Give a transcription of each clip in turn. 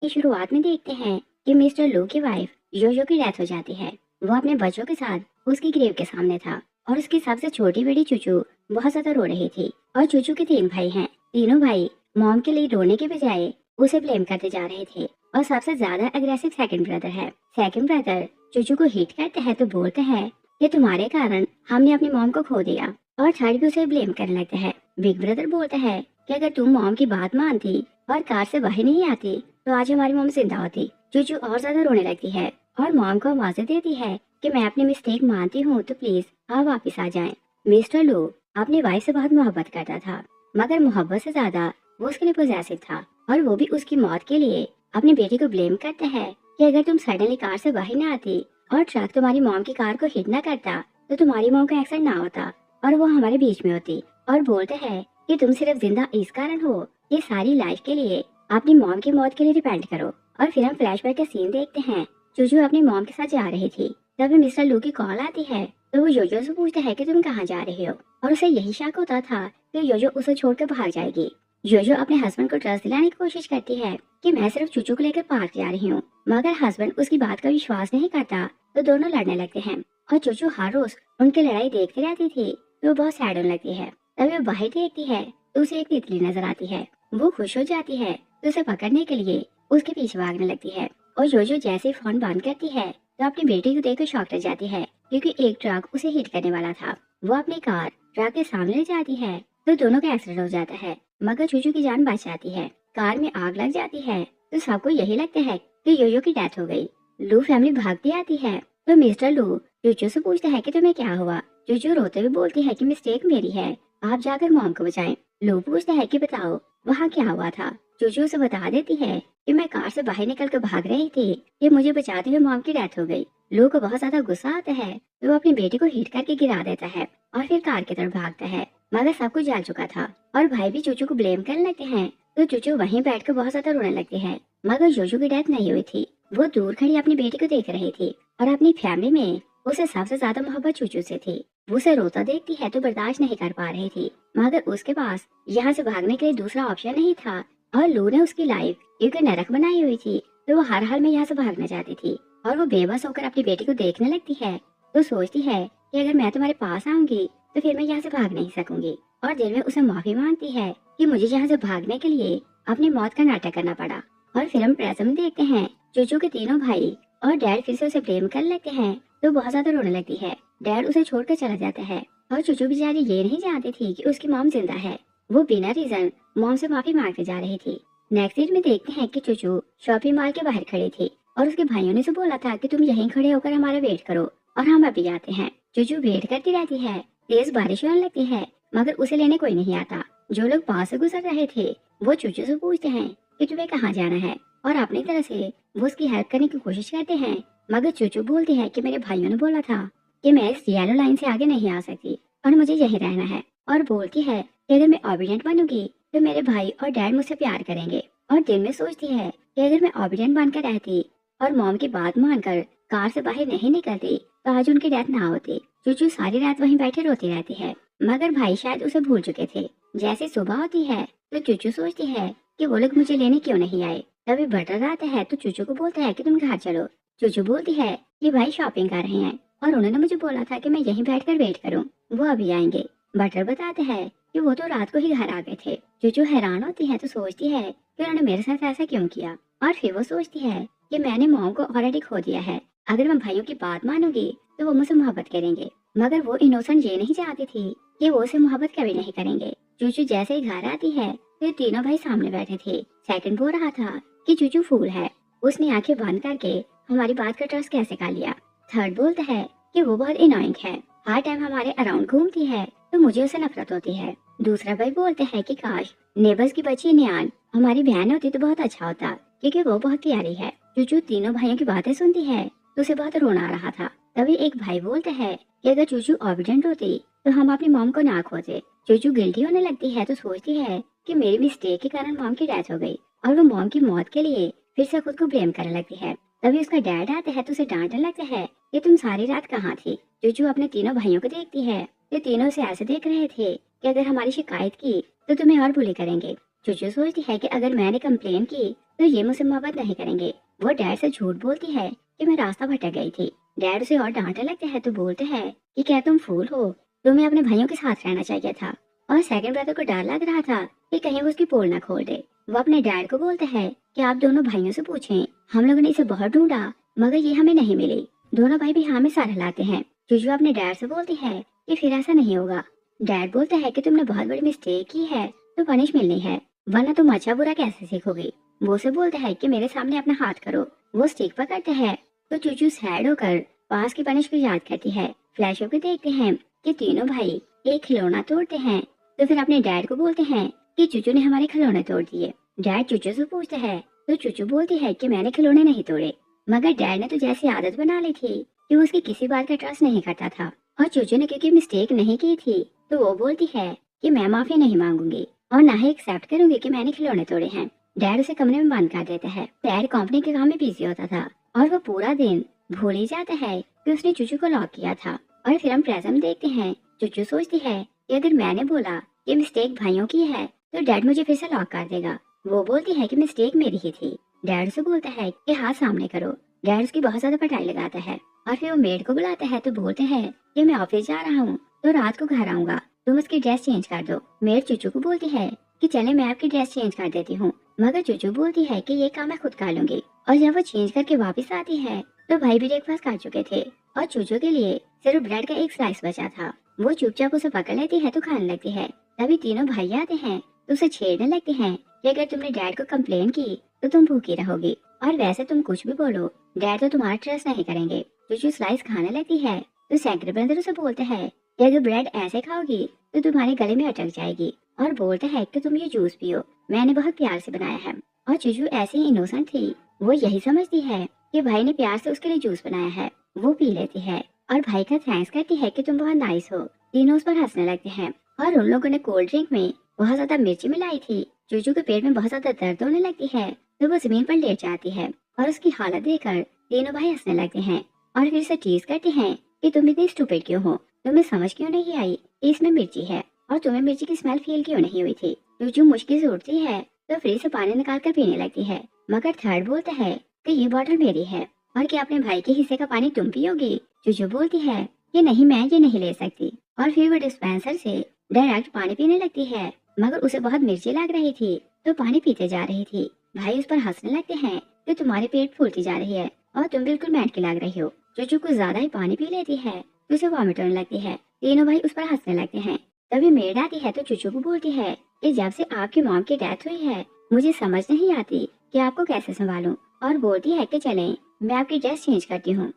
की शुरुआत में देखते हैं कि मिस्टर लू की वाइफ योयो की डेथ हो जाती है। वो अपने बच्चों के साथ उसकी ग्रेव के सामने था और उसकी सबसे छोटी बेटी चूचू बहुत ज्यादा रो रही थी। और चूचू के 3 भाई हैं। तीनों भाई मॉम के लिए रोने के बजाय उसे ब्लेम करते जा रहे थे। और सबसे ज्यादा अग्रेसिव सेकंड ब्रदर है। सेकंड ब्रदर चूचू को हिट करते हैं तो बोलते हैं कि तुम्हारे कारण हमने अपनी मॉम को खो दिया। और थर्ड भी उसे ब्लेम करने लगते हैं। बिग ब्रदर बोलता है कि अगर तुम मॉम की बात मानती और कार से बाहर नहीं आती तो आज हमारी मॉम जिंदा होती। चूचू और ज्यादा रोने लगती है और मॉम को आवाजें देती है कि मैं अपनी मिस्टेक मानती हूँ तो प्लीज आप वापिस आ जाएं। मिस्टर लो अपनी वाइफ से बहुत मोहब्बत करता था, मगर मोहब्बत से ज्यादा वो उसके लिए पॉजेसिव था। और वो भी उसकी मौत के लिए अपनी बेटी को ब्लेम करता है कि अगर तुम सडनली कार से बाहर न आती और ट्रक तुम्हारी मॉम की कार को हिट न करता तो तुम्हारी मॉम का एक्सीडेंट ना होता और वो हमारे बीच में होती। और बोलते हैं कि तुम सिर्फ जिंदा इस कारण हो कि सारी लाइफ के लिए अपनी मॉम की मौत के लिए रिपेंट करो। और फिर हम फ्लैशबैक का सीन देखते हैं। चूचू अपनी मॉम के साथ जा रही थी, तभी मिस्टर लू की कॉल आती है तो वो योयो से पूछता है कि तुम कहाँ जा रहे हो। और उसे यही शक होता था कि योयो उसे छोड़कर भाग जाएगी। योयो अपने हस्बैंड को ट्रस्ट दिलाने की कोशिश करती है कि मैं सिर्फ चूचू को लेकर पार्क जा रही हूँ, मगर हस्बैंड उसकी बात का विश्वास नहीं करता तो दोनों लड़ने लगते हैं। और चूचू हर रोज उनकी लड़ाई देखती रहती थी तो वो बहुत सैड होने लगती है। तभी वो बाहर देखती है तो उसे एक तितली नजर आती है। वो खुश हो जाती है तो उसे पकड़ने के लिए उसके पीछे भागने लगती है। और योयो जैसे ही फोन बंद करती है तो अपनी बेटी को देखकर शॉक रह जाती है क्योंकि एक ट्रक उसे हिट करने वाला था। वो अपनी कार ट्रक के सामने ले जाती है तो दोनों का एक्सीडेंट हो जाता है, मगर चूचू की जान बच जाती है। कार में आग लग जाती है तो सबको यही लगता है कि योयो की डेथ हो गई। लू फैमिली भागती आती है तो मिस्टर लू चूचू से पूछता है कि तुम्हें क्या हुआ। चूचू रोते हुए बोलती है कि मिस्टेक मेरी है, आप जाकर मॉम को बचाएं। लू पूछता है कि बताओ वहाँ क्या हुआ था। चूचू उसे बता देती है कि मैं कार से बाहर निकल कर भाग रही थी कि मुझे बचाते हुए मॉम की डेथ हो गई। लू को बहुत ज्यादा गुस्सा आता है तो वो अपनी बेटी को हिट करके गिरा देता है और फिर कार की तरफ भागता है, मगर सब कुछ जल चुका था। और भाई भी चूचू को ब्लेम करने लगते हैं तो चूचू वहीं बैठकर बहुत ज्यादा रोने लगती है, मगर चूचू की डेथ नहीं हुई थी। वो दूर खड़ी अपनी बेटी को देख रही थी और अपनी फैमिली में उसे सबसे ज्यादा मोहब्बत चूचू से थी। वो उसे रोता देखती है तो बर्दाश्त नहीं कर पा रही थी, मगर उसके पास यहाँ से भागने के लिए दूसरा ऑप्शन नहीं था। और लू ने उसकी लाइफ क्योंकि नरक बनाई हुई थी तो वो हर हाल में यहाँ से भागना चाहती थी। और वो बेबस होकर अपनी बेटी को देखने लगती है तो सोचती है कि अगर मैं तुम्हारे पास आऊंगी तो फिर मैं यहाँ से भाग नहीं सकूंगी। और दिल में उसे माफी मांगती है कि मुझे यहाँ से भागने के लिए अपनी मौत का नाटक करना पड़ा। और फिर हम प्रेजेंट देखते हैं चूचू के तीनों भाई और डैड फिर से उसे ब्लेम करने लगते हैं तो बहुत ज्यादा रोने लगती है। डैड उसे छोड़कर चला जाता है और चूचू बेचारी ये नहीं जानती थी कि उसकी मॉम जिंदा है। वो बिना रीजन मॉम से माफी मांगते जा रही थी। नेक्स्ट सीन में देखते हैं कि चूचू शॉपिंग मॉल के बाहर खड़ी थी और उसके भाइयों ने उसे बोला था कि तुम यहीं खड़े होकर हमारा वेट करो और हम अभी आते हैं। चूचू वेट करती रहती है। तेज बारिश होने लगती है, मगर उसे लेने कोई नहीं आता। जो लोग पास से गुजर रहे थे वो चूचू से पूछते हैं कि तुम्हें कहाँ जाना है और अपनी तरह से वो उसकी हेल्प करने की कोशिश करते हैं, मगर चूचू बोलती है कि मेरे भाइयों ने बोला था कि मैं इस येलो लाइन से आगे नहीं आ सकती और मुझे यहीं रहना है। और बोलती है कि अगर मैं ओबीडिएंट बनूंगी तो मेरे भाई और डैड मुझसे प्यार करेंगे। और दिल में सोचती है कि अगर मैं ओबीडिएंट बनकर रहती और मॉम की बात मानकर कार से बाहर नहीं निकलती तो आज उनकी डेथ ना होती। चूचू सारी रात वहीं बैठे रोती रहती है, मगर भाई शायद उसे भूल चुके थे। जैसे सुबह होती है तो चूचू सोचती है कि वो लोग मुझे लेने क्यों नहीं आए। तभी बटर आता है तो चूचू को बोलता है कि तुम घर चलो। चूचू बोलती है कि भाई शॉपिंग कर रहे हैं और उन्होंने मुझे बोला था कि मैं यहीं बैठकर वेट करूं, वो अभी आएंगे। बटर बताते हैं कि वो तो रात को ही घर आ गए थे। चूचू हैरान होती है तो सोचती है कि उन्होंने मेरे साथ ऐसा क्यों किया। और फिर वो सोचती है कि मैंने मॉम को ऑलरेडी खो दिया है, अगर मैं भाइयों की बात मानूंगी तो वो मुझसे मोहब्बत करेंगे। मगर वो इनोसेंट ये नहीं चाहती थी कि वो उसे मोहब्बत कभी नहीं करेंगे। चूचू जैसे ही घर आती है तो तीनों भाई सामने बैठे थे। सेकंड बोल रहा था कि चूचू फूल है, उसने आंखें बंद करके हमारी बात का ट्रस्ट कैसे कर लिया। थर्ड बोलता है कि वो बहुत इनोइंग है, हर टाइम हमारे अराउंड घूमती है तो मुझे उसे नफरत होती है। दूसरा भाई बोलते हैं कि काश नेबर्स की बच्ची नियान हमारी बहन होती तो बहुत अच्छा होता क्योंकि वो बहुत प्यारी है। चूचू तीनों भाइयों की बातें सुनती है तो उसे बहुत रोना आ रहा था। तभी एक भाई बोलता है कि अगर चूचू ओबीडिएंट होती तो हम अपनी मॉम को ना खोजे। चूचू गिल्टी होने लगती है तो सोचती है कि मेरी मिस्टेक के कारण मॉम की डेथ हो गई और वो मॉम की मौत के लिए फिर से खुद को ब्लेम करने लगती है। तभी उसका डैड आता है तो उसे डांटने लगता है कि तुम सारी रात कहाँ थी। चूचू अपने तीनों भाइयों को देखती है, ये तीनों से ऐसे देख रहे थे कि अगर हमारी शिकायत की तो तुम्हें और बुली करेंगे। चूचू सोचती है कि अगर मैंने कंप्लेन की तो ये मुझसे मोहब्बत नहीं करेंगे। वो डैड से झूठ बोलती है कि मैं रास्ता भटक गई थी। डैड उसे और डांटने लगते हैं तो बोलते हैं कि क्या तुम फूल हो, तुम्हें अपने भाइयों के साथ रहना चाहिए था। और सेकंड ब्रदर को डर लग रहा था कि कहीं वो उसकी पोल ना खोल दे। वो अपने डैड को बोलते हैं कि आप दोनों भाइयों से पूछें, हम लोगों ने इसे बहुत ढूंढा मगर ये हमें नहीं मिली। दोनों भाई भी हाँ में साथ लाते हैं। चूचू अपने डैड से बोलती है कि फिर ऐसा नहीं होगा। डैड बोलते हैं कि तुमने बहुत बड़ी मिस्टेक की है तो पनिश मिलनी है, वरना तुम अच्छा बुरा कैसे सीखोगे। वो से बोलते हैं कि मेरे सामने अपना हाथ करो। वो स्टिक पकड़ते हैं तो चूचू सैड होकर पास की पनिश को याद करती है। फ्लैश पे देखते हैं कि तीनों भाई एक खिलौना तोड़ते हैं तो फिर अपने डैड को बोलते हैं कि चूचू ने हमारे खिलौने तोड़ दिए। डैड चूचू से पूछते हैं तो चूचू बोलती है कि मैंने खिलौने नहीं तोड़े, मगर डैड ने तो जैसी आदत बना ली थी कि वो उसकी किसी बात का ट्रस्ट नहीं करता था। और चूचू ने क्योंकि मिस्टेक नहीं की थी तो वो बोलती है कि मैं माफी नहीं मांगूंगी और ना ही एक्सेप्ट करूंगी कि मैंने खिलौने तोड़े हैं। डैड उसे कमरे में बंद कर देता है। डैड कंपनी के काम में बिजी होता था और वो पूरा दिन भूल ही जाता है कि उसने चूचू को लॉक किया था। और फिर हम प्रेजेंट देखते हैं। चूचू सोचती है कि अगर मैंने बोला कि मिस्टेक भाइयों की है तो डैड मुझे फिर से लॉक कर देगा। वो बोलती है कि मिस्टेक मेरी ही थी। डैड से बोलता है कि हाथ सामने करो। डैड उसकी बहुत ज्यादा पिटाई लगाता है और फिर वो मेड को बुलाता है तो बोलते हैं कि मैं ऑफिस जा रहा हूँ तो रात को घर आऊंगा, तुम उसकी ड्रेस चेंज कर दो। मेड चूचू को बोलती है कि चले मैं आपकी ड्रेस चेंज कर देती हूँ, मगर चूचू बोलती है कि ये काम मैं खुद कर लूंगी। और जब वो चेंज करके वापस आती है तो भाई भी ब्रेकफास्ट कर चुके थे और चूचू के लिए सिर्फ ब्रेड का एक स्लाइस बचा था। वो चुपचाप उसे पकड़ लेती है तो खाने लगती है। तभी तीनों भाई आते हैं तो उसे छेड़ने लगते हैं कि अगर तुमने डैड को कंप्लेन की तो तुम भूखी रहोगी और वैसे तुम कुछ भी बोलो डैड तो तुम्हारा ट्रस्ट नहीं करेंगे। चूचू स्लाइस खाने लगती है तो सेकंड ब्रदर उसे बोलते हैं कि अगर ब्रेड ऐसे खाओगी तो तुम्हारे गले में अटक जाएगी और बोलते हैं कि तुम ये जूस पियो, मैंने बहुत प्यार से बनाया है। और चूचू ऐसी इनोसेंट थी, वो यही समझती है कि भाई ने प्यार से उसके लिए जूस बनाया है। वो पी लेती है और भाई का थैंक्स करती है कि तुम बहुत नाइस हो। तीनों उस पर हंसने लगते हैं और उन लोगों ने कोल्ड ड्रिंक में बहुत ज्यादा मिर्ची मिलाई थी। चूचू के पेट में बहुत ज्यादा दर्द होने लगती है तो वो जमीन पर लेट जाती है और उसकी हालत देखकर तीनों भाई हंसने लगते हैं और फिर से टीज करते हैं कि तुम इतनी स्टूपिड क्यों हो, तुम्हें समझ क्यों नहीं आई कि इसमें मिर्ची है और तुम्हें मिर्ची की स्मेल फील क्यों नहीं हुई थी। चूचू मुश्किल से उठती है तो फ्रिज से पानी निकाल कर पीने लगती है, मगर थर्ड बोलता है कि ये बॉटल मेरी है और क्या अपने भाई के हिस्से का पानी तुम पियोगी। चूचू बोलती है कि नहीं, मैं ये नहीं ले सकती और फिर वो डिस्पेंसर से डायरेक्ट पानी पीने लगती है, मगर उसे बहुत मिर्ची लग रही थी तो पानी पीते जा रही थी। भाई उस पर हंसने लगते हैं कि तुम्हारे पेट फूलती जा रही है और तुम बिल्कुल मेंटल लग रही हो। चूचू कुछ ज्यादा ही पानी पी लेती है तो उसे वॉमिट होने लगती है। तीनों भाई उस पर हंसने लगते हैं। तभी मेड आती है तो चूचू को बोलती है कि जब से आपकी मॉम की डेथ हुई है मुझे समझ नहीं आती कि आपको कैसे संभालूं, और बोलती है कि चलें मैं आपकी ड्रेस चेंज करती हूँ।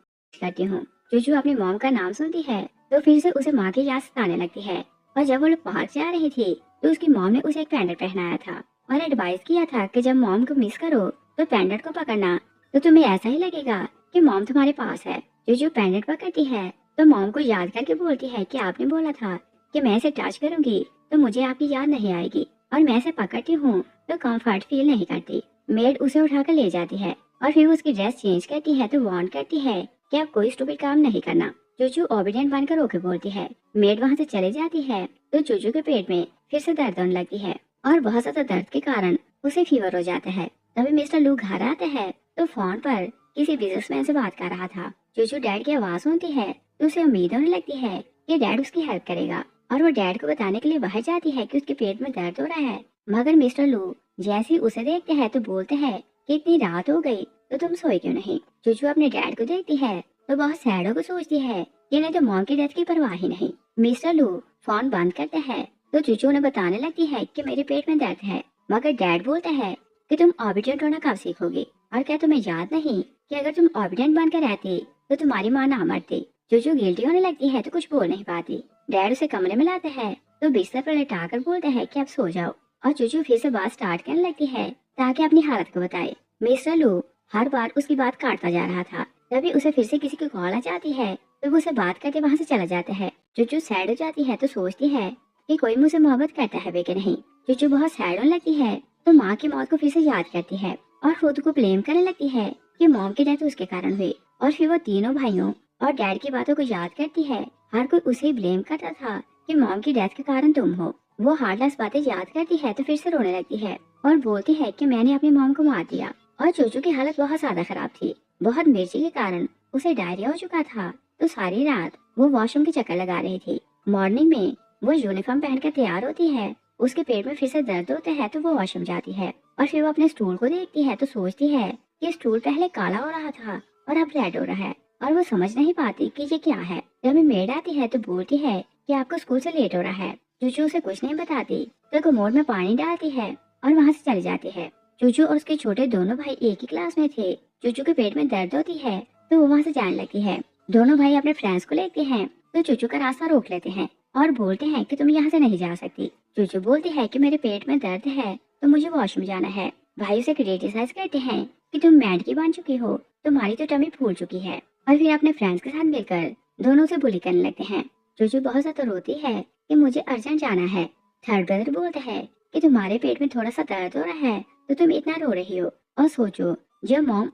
चूचू अपनी मॉम का नाम सुनती है तो फिर से उसे माँ की याद सताने लगती है। और जब वो लोग बाहर से आ रही थी तो उसकी मॉम ने उसे एक पेंडेंट पहनाया था और एडवाइस किया था कि जब मॉम को मिस करो तो पेंडेंट को पकड़ना तो तुम्हें ऐसा ही लगेगा कि मॉम तुम्हारे पास है। चूचू पेंडेंट पकड़ती है तो मॉम को याद करके बोलती है कि आपने बोला था कि मैं इसे टच करूंगी तो मुझे आपकी याद नहीं आएगी, और मैं इसे पकड़ती हूँ तो कंफर्ट फील नहीं करती। मेड उसे उठाकर ले जाती है और फिर उसकी ड्रेस चेंज करती है तो वार्न करती है कि अब कोई स्टूपिड काम नहीं करना। चूचू ओबीडियंट बनकर ओके बोलती है। मेड वहाँ से चली जाती है तो चूचू के पेट में फिर से दर्द होने लगती है और बहुत ज्यादा दर्द के कारण उसे फीवर हो जाता है। तभी मिस्टर लू घर आता है तो फोन पर किसी बिजनेसमैन से बात कर रहा था। चूचू डैड की आवाज सुनती है तो उसे उम्मीद होने लगती है कि डैड उसकी हेल्प करेगा और वो डैड को बताने के लिए बाहर जाती है कि उसके पेट में दर्द हो रहा है। मगर मिस्टर लू जैसे ही उसे देखते हैं तो बोलते हैं कि इतनी रात हो गई तो तुम सोए क्यों नहीं। चूचू अपने डैड को देखती है तो बहुत सैड होकर सोचती है कि इन्हें तो मॉम की डेथ की परवाह ही नहीं। मिस्टर लू फोन बंद करता है तो चूचू उन्हें बताने लगती है कि मेरे पेट में दर्द है, मगर डैड बोलता है कि तुम ओबीडियंट होना कब सीखोगी, और क्या तुम्हें याद नहीं कि अगर तुम ओबीडियंट बनकर रहती तो तुम्हारी माँ ना मरती। चूचू गिल्टी होने लगती है तो कुछ बोल नहीं पाती। डैड उसे कमरे में लाते हैं तो बिस्तर पर लेटाकर बोलते हैं कि अब सो जाओ, और चूचू फिर से बात स्टार्ट करने लगती है ताकि अपनी हालत को बताए। मिस्टर लू हर बार उसकी बात काटता जा रहा था। तभी उसे फिर से किसी की कॉल आ जाती है तो वो उसे बात करके वहाँ से चला जाता है। चूचू सैड हो जाती है तो सोचती है कि कोई मुझसे मोहब्बत करता है भी कि नहीं। चूचू बहुत सैड होने लगती है तो माँ की मौत को फिर से याद करती है और खुद को ब्लेम करने लगती है कि मॉम की डेथ उसके कारण हुई। और फिर वो तीनों भाइयों और डैड की बातों को याद करती है। हर कोई उसे ब्लेम करता था कि मॉम की डेथ के कारण तुम हो। वो हार्डलेस बातें याद करती है तो फिर से रोने लगती है और बोलती है कि मैंने अपनी मॉम को मार दिया। और चूचू की हालत बहुत ज्यादा खराब थी। बहुत मिर्ची के कारण उसे डायरिया हो चुका था, तो सारी रात वो वॉशरूम के चक्कर लगा रही थी। मॉर्निंग में वो यूनिफॉर्म पहनकर तैयार होती है, उसके पेट में फिर से दर्द होता है तो वो वॉशरूम जाती है और फिर वो अपने स्टूल को देखती है तो सोचती है कि स्टूल पहले काला हो रहा था और अब रेड हो रहा है, और वो समझ नहीं पाती कि ये क्या है। जब मेड आती है तो बोलती है कि आपको स्कूल से लेट हो रहा है। चूचू उसे कुछ नहीं बताती तो कमोड में पानी डालती है और वहाँ से चली जाती है। चूचू और उसके छोटे दोनों भाई एक ही क्लास में थे। चूचू के पेट में दर्द होती है तो वो वहाँ से जाने लगती है। दोनों भाई अपने फ्रेंड्स को लेते हैं तो चूचू का रास्ता रोक लेते हैं और बोलते हैं कि तुम यहाँ से नहीं जा सकती। चूचू बोलती है कि मेरे पेट में दर्द है तो मुझे वॉशरूम जाना है। भाई उसे क्रिटिसाइज करते हैं कि तुम मैडकी बन चुकी हो, तुम्हारी तो टमी फूल चुकी है, और फिर अपने फ्रेंड्स के साथ मिलकर दोनों से बुली करने लगते हैं। चूचू बहुत ज्यादा रोती है कि मुझे अर्जेंट जाना है। थर्ड ब्रदर बोलता है कि तुम्हारे पेट में थोड़ा सा दर्द हो रहा है तो तुम इतना रो रही हो, और सोचो जब मॉम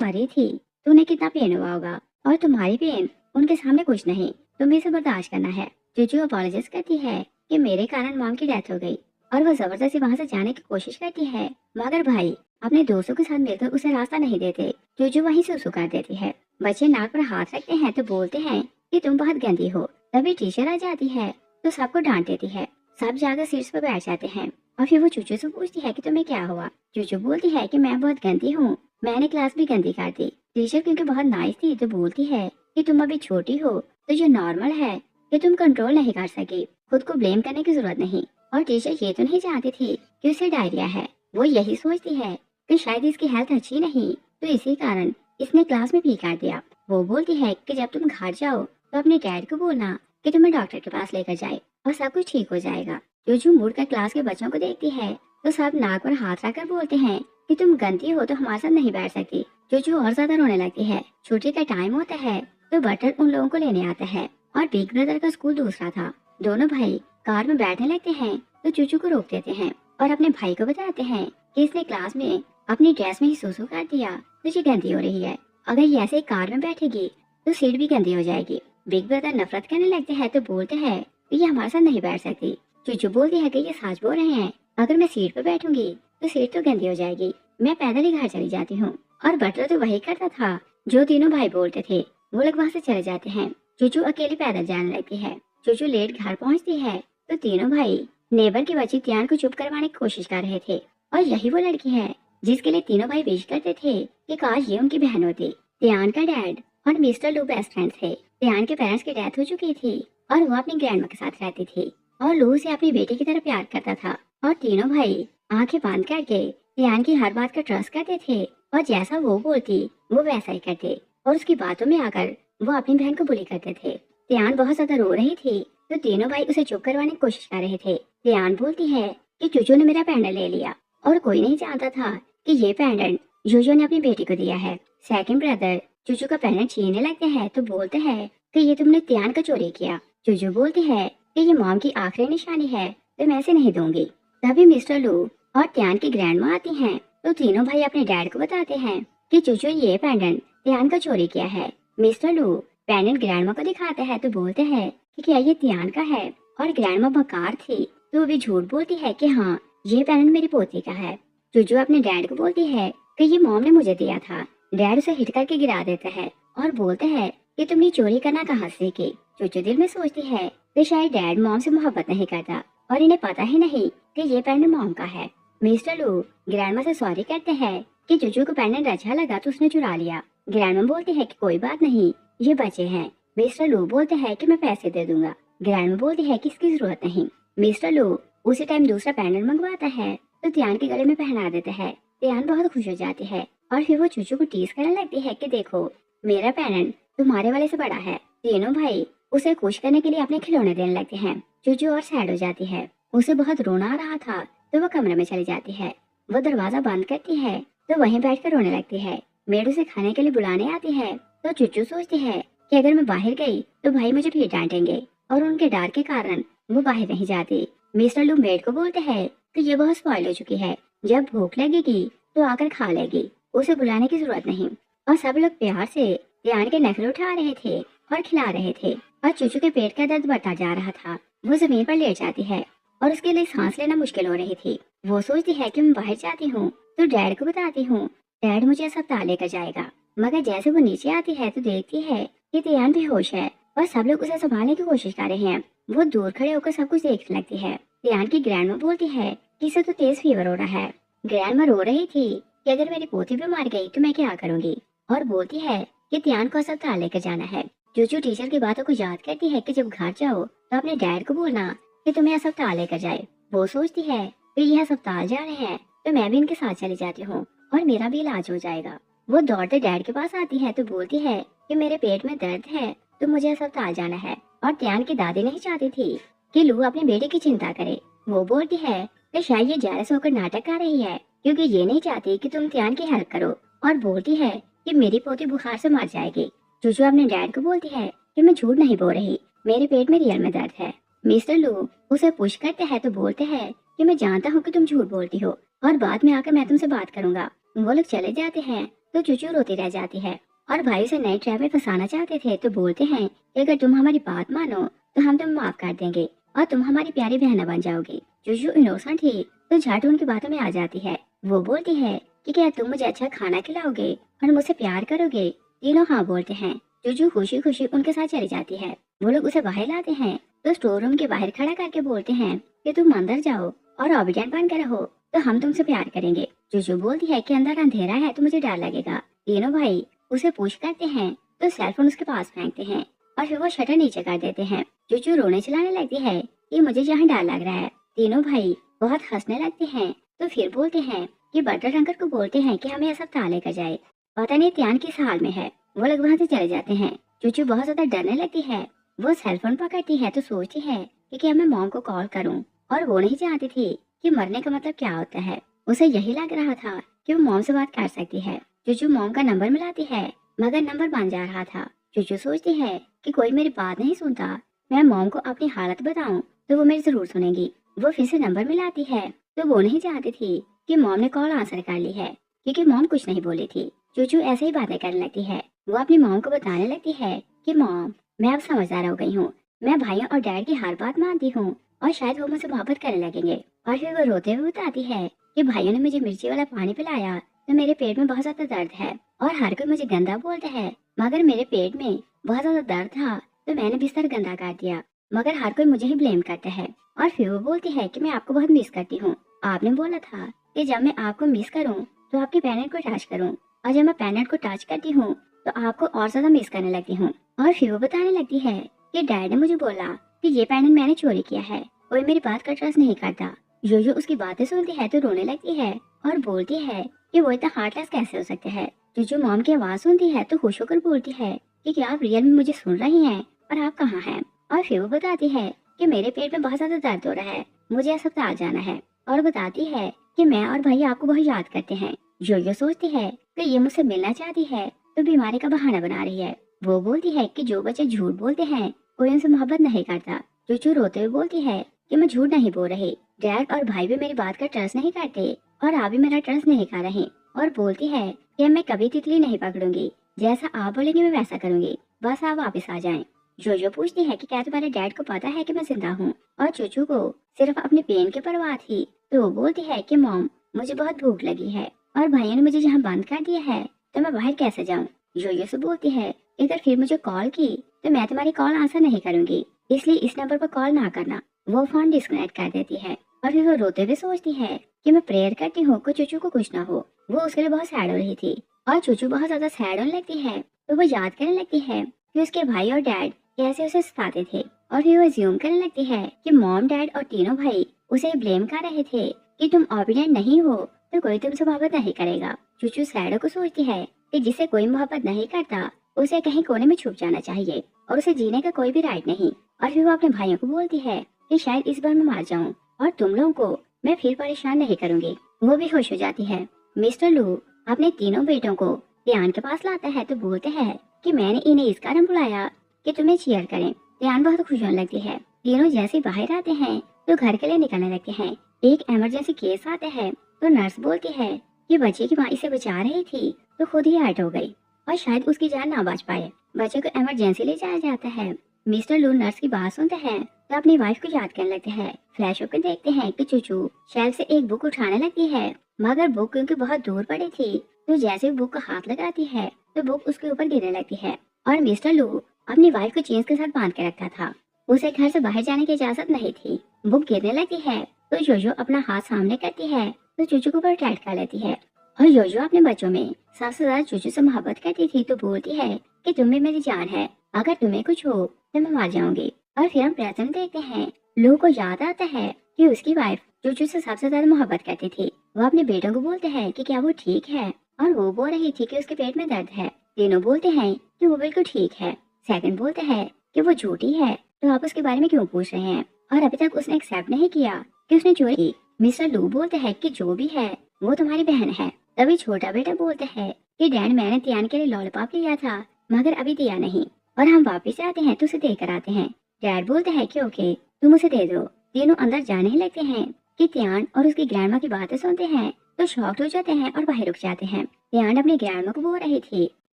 मरी थी तो उन्हें कितना पेन हुआ होगा, और तुम्हारी पेन उनके सामने कुछ नहीं, तुम्हें इसे बर्दाश्त करना है। चूचू अपोलोजाइज करती है कि मेरे कारण मॉम की डेथ हो गई, और वो जबरदस्ती वहाँ से जाने की कोशिश करती है, मगर भाई अपने दोस्तों के साथ मिलकर उसे रास्ता नहीं देते। चूचू वहीं से सुसु कर देती है। बच्चे नाक पर हाथ रखते हैं तो बोलते हैं कि तुम बहुत गंदी हो। तभी टीचर आ जाती है तो सबको डांट देती है। सब जाकर सीट्स पर बैठ जाते हैं और फिर वो चूचू से पूछती है कि तुम्हें क्या हुआ। चूचू बोलती है कि मैं बहुत गंदी हूँ, मैंने क्लास भी गंदी कर दी। टीचर क्योंकि बहुत नाइस थी तो बोलती है कि तुम अभी छोटी हो तो जो नॉर्मल है कि तुम कंट्रोल नहीं कर सकी, खुद को ब्लेम करने की जरूरत नहीं। और टीचर ये तो नहीं जानती थी कि उसे डायरिया है। वो यही सोचती है कि शायद इसकी हेल्थ अच्छी नहीं तो इसी कारण इसने क्लास में पी कर दिया। वो बोलती है कि जब तुम घर जाओ तो अपने डैड को बोलना कि तुम्हें डॉक्टर के पास लेकर जाए और सब कुछ ठीक हो जाएगा। चूचू मुड़कर क्लास के बच्चों को देखती है तो सब नाक पर हाथ रखकर बोलते हैं कि तुम गंदी हो तो हमारे साथ नहीं बैठ सकती। चूचू और ज्यादा रोने लगती है। छुट्टी का टाइम होता है तो बटर उन लोगों को लेने आता है, और बिग ब्रदर का स्कूल दूसरा था। दोनों भाई कार में बैठने लगते हैं तो चूचू को रोक देते हैं और अपने भाई को बताते हैं कि इसने क्लास में अपनी ड्रेस में ही सुसु कर दिया तो ये गंदी हो रही है, अगर ये ऐसे ही कार में बैठेगी तो सीट भी गंदी हो जाएगी। बिग ब्रदर नफरत करने लगते हैं तो बोलते हैं कि ये हमारे साथ नहीं बैठ सकती। चूचू बोलती है कि ये सच बोल रहे हैं, अगर मैं सीट पर बैठूंगी तो सीट तो गंदी हो जाएगी, मैं पैदल ही घर चली जाती हूँ। और बटलर तो वही करता था जो तीनों भाई बोलते थे। वो लोग वहाँ से चले जाते हैं। चूचू अकेली पैदल जाने लगती है। चूचू लेट घर पहुँचती है तो तीनों भाई नेबर की बच्ची त्यान को चुप करवाने की कोशिश कर रहे थे, और यही वो लड़की है जिसके लिए तीनों भाई विश करते थे कि काश ये उनकी बहन होती। त्यान का डैड और मिस्टर लू बेस्ट फ्रेंड थे। त्यान के पेरेंट्स की डेथ हो चुकी थी और वो अपनी ग्रैंडमा के साथ रहती थी, और लू से अपनी बेटी की तरह प्यार करता था। और तीनों भाई आंखें बंद करके त्यान की हर बात का ट्रस्ट करते थे, और जैसा वो बोलती वो वैसा ही करते, और उसकी बातों में आकर वो अपनी बहन को बुली करते थे। त्यान बहुत ज्यादा रो रही थी तो तीनों भाई उसे चुप करवाने की कोशिश कर रहे थे। त्यान बोलती है कि चूचू ने मेरा पेंडेंट ले लिया, और कोई नहीं जानता था कि ये पेंडेंट जोजो ने अपनी बेटी को दिया है। सेकंड ब्रदर चूचू का पेंडेंट छीनने लगते हैं तो बोलते हैं कि ये तुमने त्यान का चोरी किया। चूचू बोलती है कि ये मॉम की आखिरी निशानी है तो मैं इसे नहीं दूंगी। तभी मिस्टर लू और त्यान की ग्रैंडमा आती हैं तो तीनों भाई अपने डैड को बताते हैं कि चूचू ये पेंडेंट त्यान का चोरी किया है। मिस्टर लू पेंडेंट ग्रैंडमा को दिखाते हैं तो बोलते हैं कि क्या ये त्यान का है, और ग्रैंडमा बकार थी तो वो भी झूठ बोलती है कि हाँ ये पेंडेंट मेरी पोती का है। चूचू अपने डैड को बोलती है कि ये मॉम ने मुझे दिया था। डैड उसे हिट करके गिरा देता है और बोलते हैं कि तुमने चोरी करना कहाँ से की। चूचू दिल में सोचती है कि शायद डैड मॉम से मोहब्बत नहीं करता और इन्हें पता ही नहीं कि ये पेंडेंट मॉम का है। मिस्टर लू ग्रैंडमा से सॉरी कहते हैं कि चूचू को पेंडेंट अच्छा लगा तो उसने चुरा लिया। ग्रैंडमा बोलती है कि कोई बात नहीं, ये बचे हैं। मिस्टर लू बोलते हैं कि मैं पैसे दे दूंगा। ग्रैंडमा बोलती है कि इसकी जरूरत नहीं। मिस्टर लू उसी टाइम दूसरा पेंडेंट मंगवाता है तो त्यान के गले में पहना देता है। त्यान बहुत खुश हो जाती है और फिर वो चूचू को टीज करने लगती है कि देखो मेरा पेंडेंट तुम्हारे वाले से बड़ा है। तीनों भाई उसे खुश करने के लिए अपने खिलौने देने लगते हैं। चूचू और सैड हो जाती है। उसे बहुत रोना आ रहा था तो वो कमरे में चली जाती है। वो दरवाजा बंद करती है तो वहीं बैठकर रोने लगती है। मेड उसे खाने के लिए बुलाने आती है तो चूचू सोचती है कि अगर मैं बाहर गई तो भाई मुझे फिर डांटेंगे, और उनके डर के कारण वो बाहर नहीं जाती। मिस्टर लू मेड को बोलते हैं कि ये बहुत स्पॉइल हो चुकी है, जब भूख लगेगी तो आकर खा लेगी, उसे बुलाने की जरूरत नहीं। और सब लोग प्यार से त्यान के नखरे उठा रहे थे और खिला रहे थे, और चूचू के पेट का दर्द बढ़ता जा रहा था। वो जमीन पर लेट जाती है और उसके लिए सांस लेना मुश्किल हो रही थी। वो सोचती है कि मैं बाहर जाती हूँ तो डैड को बताती हूँ, डैड मुझे अस्पताल लेकर जाएगा। मगर जैसे वो नीचे आती है तो देखती है कि तियान बेहोश है और सब लोग उसे संभालने की कोशिश कर रहे हैं। वो दूर खड़े होकर सब कुछ देखने लगती है। तियान की ग्रैंडमा बोलती है कि इसे तो तेज फीवर हो रहा है। ग्रैंडमा रो रही थी कि अगर मेरी पोती बीमार गई तो मैं क्या करूंगी, और बोलती है कि तियान को अस्पताल लेकर जाना है। चूचू टीचर की बातों को याद करती है कि जब घर जाओ तो अपने डैड को बोलना कि तुम्हें अस्पताल लेकर जाए। वो सोचती है कि यह अस्पताल जा रहे हैं तो मैं भी इनके साथ चली जाती हूँ और मेरा भी इलाज हो जाएगा। वो दौड़ते डैड के पास आती है तो बोलती है कि मेरे पेट में दर्द है तो मुझे अस्पताल जाना है। और त्यान की दादी नहीं चाहती थी कि लू अपने बेटे की चिंता करे। वो बोलती है कि शायद ये जेलस होकर नाटक कर रही है क्योंकि ये नहीं चाहती कि तुम त्यान की हेल्प करो, और बोलती है कि मेरी पोती बुखार से मर जाएगी। चूचू अपने डैड को बोलती है कि मैं झूठ नहीं बोल रही, मेरे पेट में रियल में दर्द है। मिस्टर लू उसे पुश करते हैं तो बोलते हैं कि मैं जानता हूँ कि तुम झूठ बोलती हो और बाद में आकर मैं तुमसे बात करूंगा। वो लोग चले जाते हैं तो चूचू रोती रह जाती है और भाई उसे नए ट्रैप में फंसाना चाहते थे तो बोलते हैं कि अगर तुम हमारी बात मानो तो हम तुम्हें माफ कर देंगे और तुम हमारी प्यारी बहना बन जाओगी। चूचू इनोसेंट थी तो झट उनकी बातों में आ जाती है। वो बोलती है कि क्या तुम मुझे अच्छा खाना खिलाओगे और मुझसे प्यार करोगे। तीनों हाँ बोलते हैं। चूचू खुशी खुशी उनके साथ चली जाती है। वो लोग उसे बाहर लाते हैं तो स्टोर रूम के बाहर खड़ा करके बोलते हैं कि तुम अंदर जाओ और ऑबिडेंट बनकर रहो तो हम तुमसे प्यार करेंगे। चूचू बोलती है कि अंदर अंधेरा है तो मुझे डर लगेगा। तीनों भाई उसे पुश करते हैं तो सेलफोन उसके पास फेंकते हैं और फिर वो शटर नीचे कर देते हैं। चूचू रोने चलाने लगती है कि मुझे यहाँ डर लग रहा है। तीनों भाई बहुत हंसने लगते हैं तो फिर बोलते हैं कि बटर अंकल को बोलते हैं कि हमें अस्पताल लेकर जाए, पता नहीं त्यान किस हाल में है। वो लोग वहाँ से चले जाते हैं। चूचू बहुत ज्यादा डरने लगती है। वो सेलफोन पकड़ती है तो सोचती है कि क्या मैं मॉम को कॉल करूं, और वो नहीं जानती थी कि मरने का मतलब क्या होता है। उसे यही लग रहा था कि वो मॉम से बात कर सकती है। चूचू मॉम का नंबर मिलाती है मगर नंबर बन जा रहा था। चूचू सोचती है कि कोई मेरी बात नहीं सुनता, मैं मॉम को अपनी हालत बताऊं तो वो मेरी जरूर सुनेगी। वो फिर से नंबर मिलाती है तो वो नहीं जानती थी कि मॉम ने कॉल आंसर कर ली है क्योंकि मॉम कुछ नहीं बोली थी। चूचू ऐसे ही बातें करने लगती है। वो अपनी मॉम को बताने लगती है कि मॉम मैं अब समझदार हो गई हूँ, मैं भाइयों और डैड की हर बात मानती हूँ और शायद वो मुझसे मोहब्बत करने लगेंगे। और फिर वो रोते हुए बताती है कि भाइयों ने मुझे मिर्ची वाला पानी पिलाया तो मेरे पेट में बहुत ज्यादा दर्द है और हर कोई मुझे गंदा बोलता है, मगर मेरे पेट में बहुत ज्यादा दर्द था तो मैंने बिस्तर गंदा कर दिया, मगर हर कोई मुझे ही ब्लेम करता है। और फिर वो बोलती है कि मैं आपको बहुत मिस करती हूँ, आपने बोला था कि जब मैं आपको मिस करूँ तो आपके पैनेट को टच करूँ, और जब मैं पैनेट को टच करती हूँ तो आपको और ज्यादा मिस करने लगती हूँ। और फिर वो बताने लगती है कि डैड ने मुझे बोला कि ये पैनेट मैंने चोरी किया है, कोई मेरी बात का ट्रस्ट नहीं करता। जो उसकी बातें सुनती है तो रोने लगती है और बोलती है कि वो इतना हार्टलेस कैसे हो सकते हैं। जो मॉम की आवाज सुनती है तो खुश होकर बोलती है कि क्या आप रियल में मुझे सुन रही हैं और आप कहाँ हैं। और फिर वो बताती है कि मेरे पेट में बहुत ज्यादा दर्द हो रहा है, मुझे अस्पताल जाना है, और बताती है कि मैं और भाई आपको बहुत याद करते हैं। जो सोचती है कि ये मुझसे मिलना चाहती है तो बीमारी का बहाना बना रही है। वो बोलती है कि जो बच्चे झूठ बोलते हैं कोई उनसे मोहब्बत नहीं करता। चूचू रोते हुए बोलती है कि मैं झूठ नहीं बोल रही, डैड और भाई भी मेरी बात का ट्रस्ट नहीं करते और आप भी मेरा ट्रस्ट नहीं कर रहे। और बोलती है कि मैं कभी तितली नहीं पकड़ूंगी, जैसा आप बोलेंगे मैं वैसा करूंगी, बस आप वापस आ जाएं। जो पूछती है कि क्या तुम्हारे डैड को पता है कि मैं जिंदा हूँ, और चूचू को सिर्फ अपने पेन की परवाह थी तो वो बोलती है कि मॉम मुझे बहुत भूख लगी है और भाइयों ने मुझे यहाँ बंद कर दिया है तो मैं बाहर कैसे जाऊँ। जो से बोलती है इधर फिर मुझे कॉल की तो मैं तुम्हारी कॉल आंसर नहीं करूंगी, इसलिए इस नंबर पर कॉल ना करना। वो फोन डिस्कनेक्ट कर देती है और फिर वो रोते हुए सोचती है कि मैं प्रेयर करती हूँ कि चूचू को कुछ ना हो। वो उसके लिए बहुत सैड हो रही थी और चूचू बहुत ज्यादा सैड होने लगती है तो वो याद करने लगती है कि उसके भाई और डैड कैसे उसे सताते थे। और फिर वो ज्यूम करने लगती है कि मॉम डैड और तीनों भाई उसे ब्लेम कर रहे थे कि तुम ओबीडिएंट नहीं हो तो कोई तुमसे मोहब्बत नहीं करेगा। चूचू सैडो को सोचती है कि जिसे कोई मोहब्बत नहीं करता उसे कहीं कोने में छुप जाना चाहिए और उसे जीने का कोई भी राइट नहीं। और फिर वो अपने भाइयों को बोलती है कि शायद इस बार मैं मार जाऊं और तुम लोगों को मैं फिर परेशान नहीं करूंगी। वो भी खुश हो जाती है। मिस्टर लू अपने तीनों बेटों को त्यान के पास लाता है तो बोलते हैं कि मैंने इन्हें इस कारण बुलाया कि तुम्हें चीयर करें। त्यान बहुत खुश होने लगती है। तीनों जैसे बाहर आते हैं तो घर के लिए निकलने लगते हैं। एक इमरजेंसी केस आता है तो नर्स बोलती है कि बच्चे की माँ इसे बचा रही थी तो खुद ही हर्ट हो गई और शायद उसकी जान ना बच पाए। बच्चे को इमरजेंसी ले जाया जाता है मिस्टर लू नर्स की बात सुनते हैं तो अपनी वाइफ को याद करने लगते हैं। फ्लैश होकर देखते हैं कि चूचू शेल्फ से एक बुक उठाने लगती है, मगर बुक क्योंकि बहुत दूर पड़ी थी तो जैसे बुक को हाथ लगाती है तो बुक उसके ऊपर गिरने लगती है। और मिस्टर लू अपनी वाइफ को चेन्स के साथ बांध के रखा था, उसे घर से बाहर जाने की इजाजत नहीं थी। बुक गिरने लगती है तो योयो अपना हाथ सामने करती है तो चूचू को ऊपर टाइट कर लेती है। और योयो अपने बच्चों में सबसे ज्यादा चूचू से मोहब्बत करती थी तो बोलती है कि तुम में मेरी जान है, अगर तुम्हें कुछ हो तो मैं मार जाऊंगी। और फिर हम प्रेजेंट देखते हैं, लू को याद आता है कि उसकी वाइफ चूचू से सबसे ज्यादा मोहब्बत करती थी। वो अपने बेटों को बोलते हैं कि क्या वो ठीक है, और वो बोल रही थी कि उसके पेट में दर्द है। तीनों बोलते हैं कि वो बिल्कुल ठीक है। सेकंड बोलते हैं कि वो झूठी है, तो आप उसके बारे में क्यों पूछ रहे हैं, और अभी तक उसने एक्सेप्ट नहीं किया कि उसने चोरी की। मिस्टर लू बोलते हैं कि जो भी है वो तुम्हारी बहन है। तभी छोटा बेटा बोलता है कि डैड मैंने तियान के लिए लॉलीपॉप लिया था मगर अभी दिया नहीं, और हम वापस आते हैं तो उसे देकर आते हैं। डैड बोलते हैं कि ओके तुम उसे दे दो। तीनों अंदर जाने ही लगते हैं कि तियान और उसकी ग्रैंडमा की बातें सुनते हैं तो शॉक्ड हो जाते हैं और बाहर रुक जाते हैं। तियान अपनी ग्रैंडमा को बोल रही थी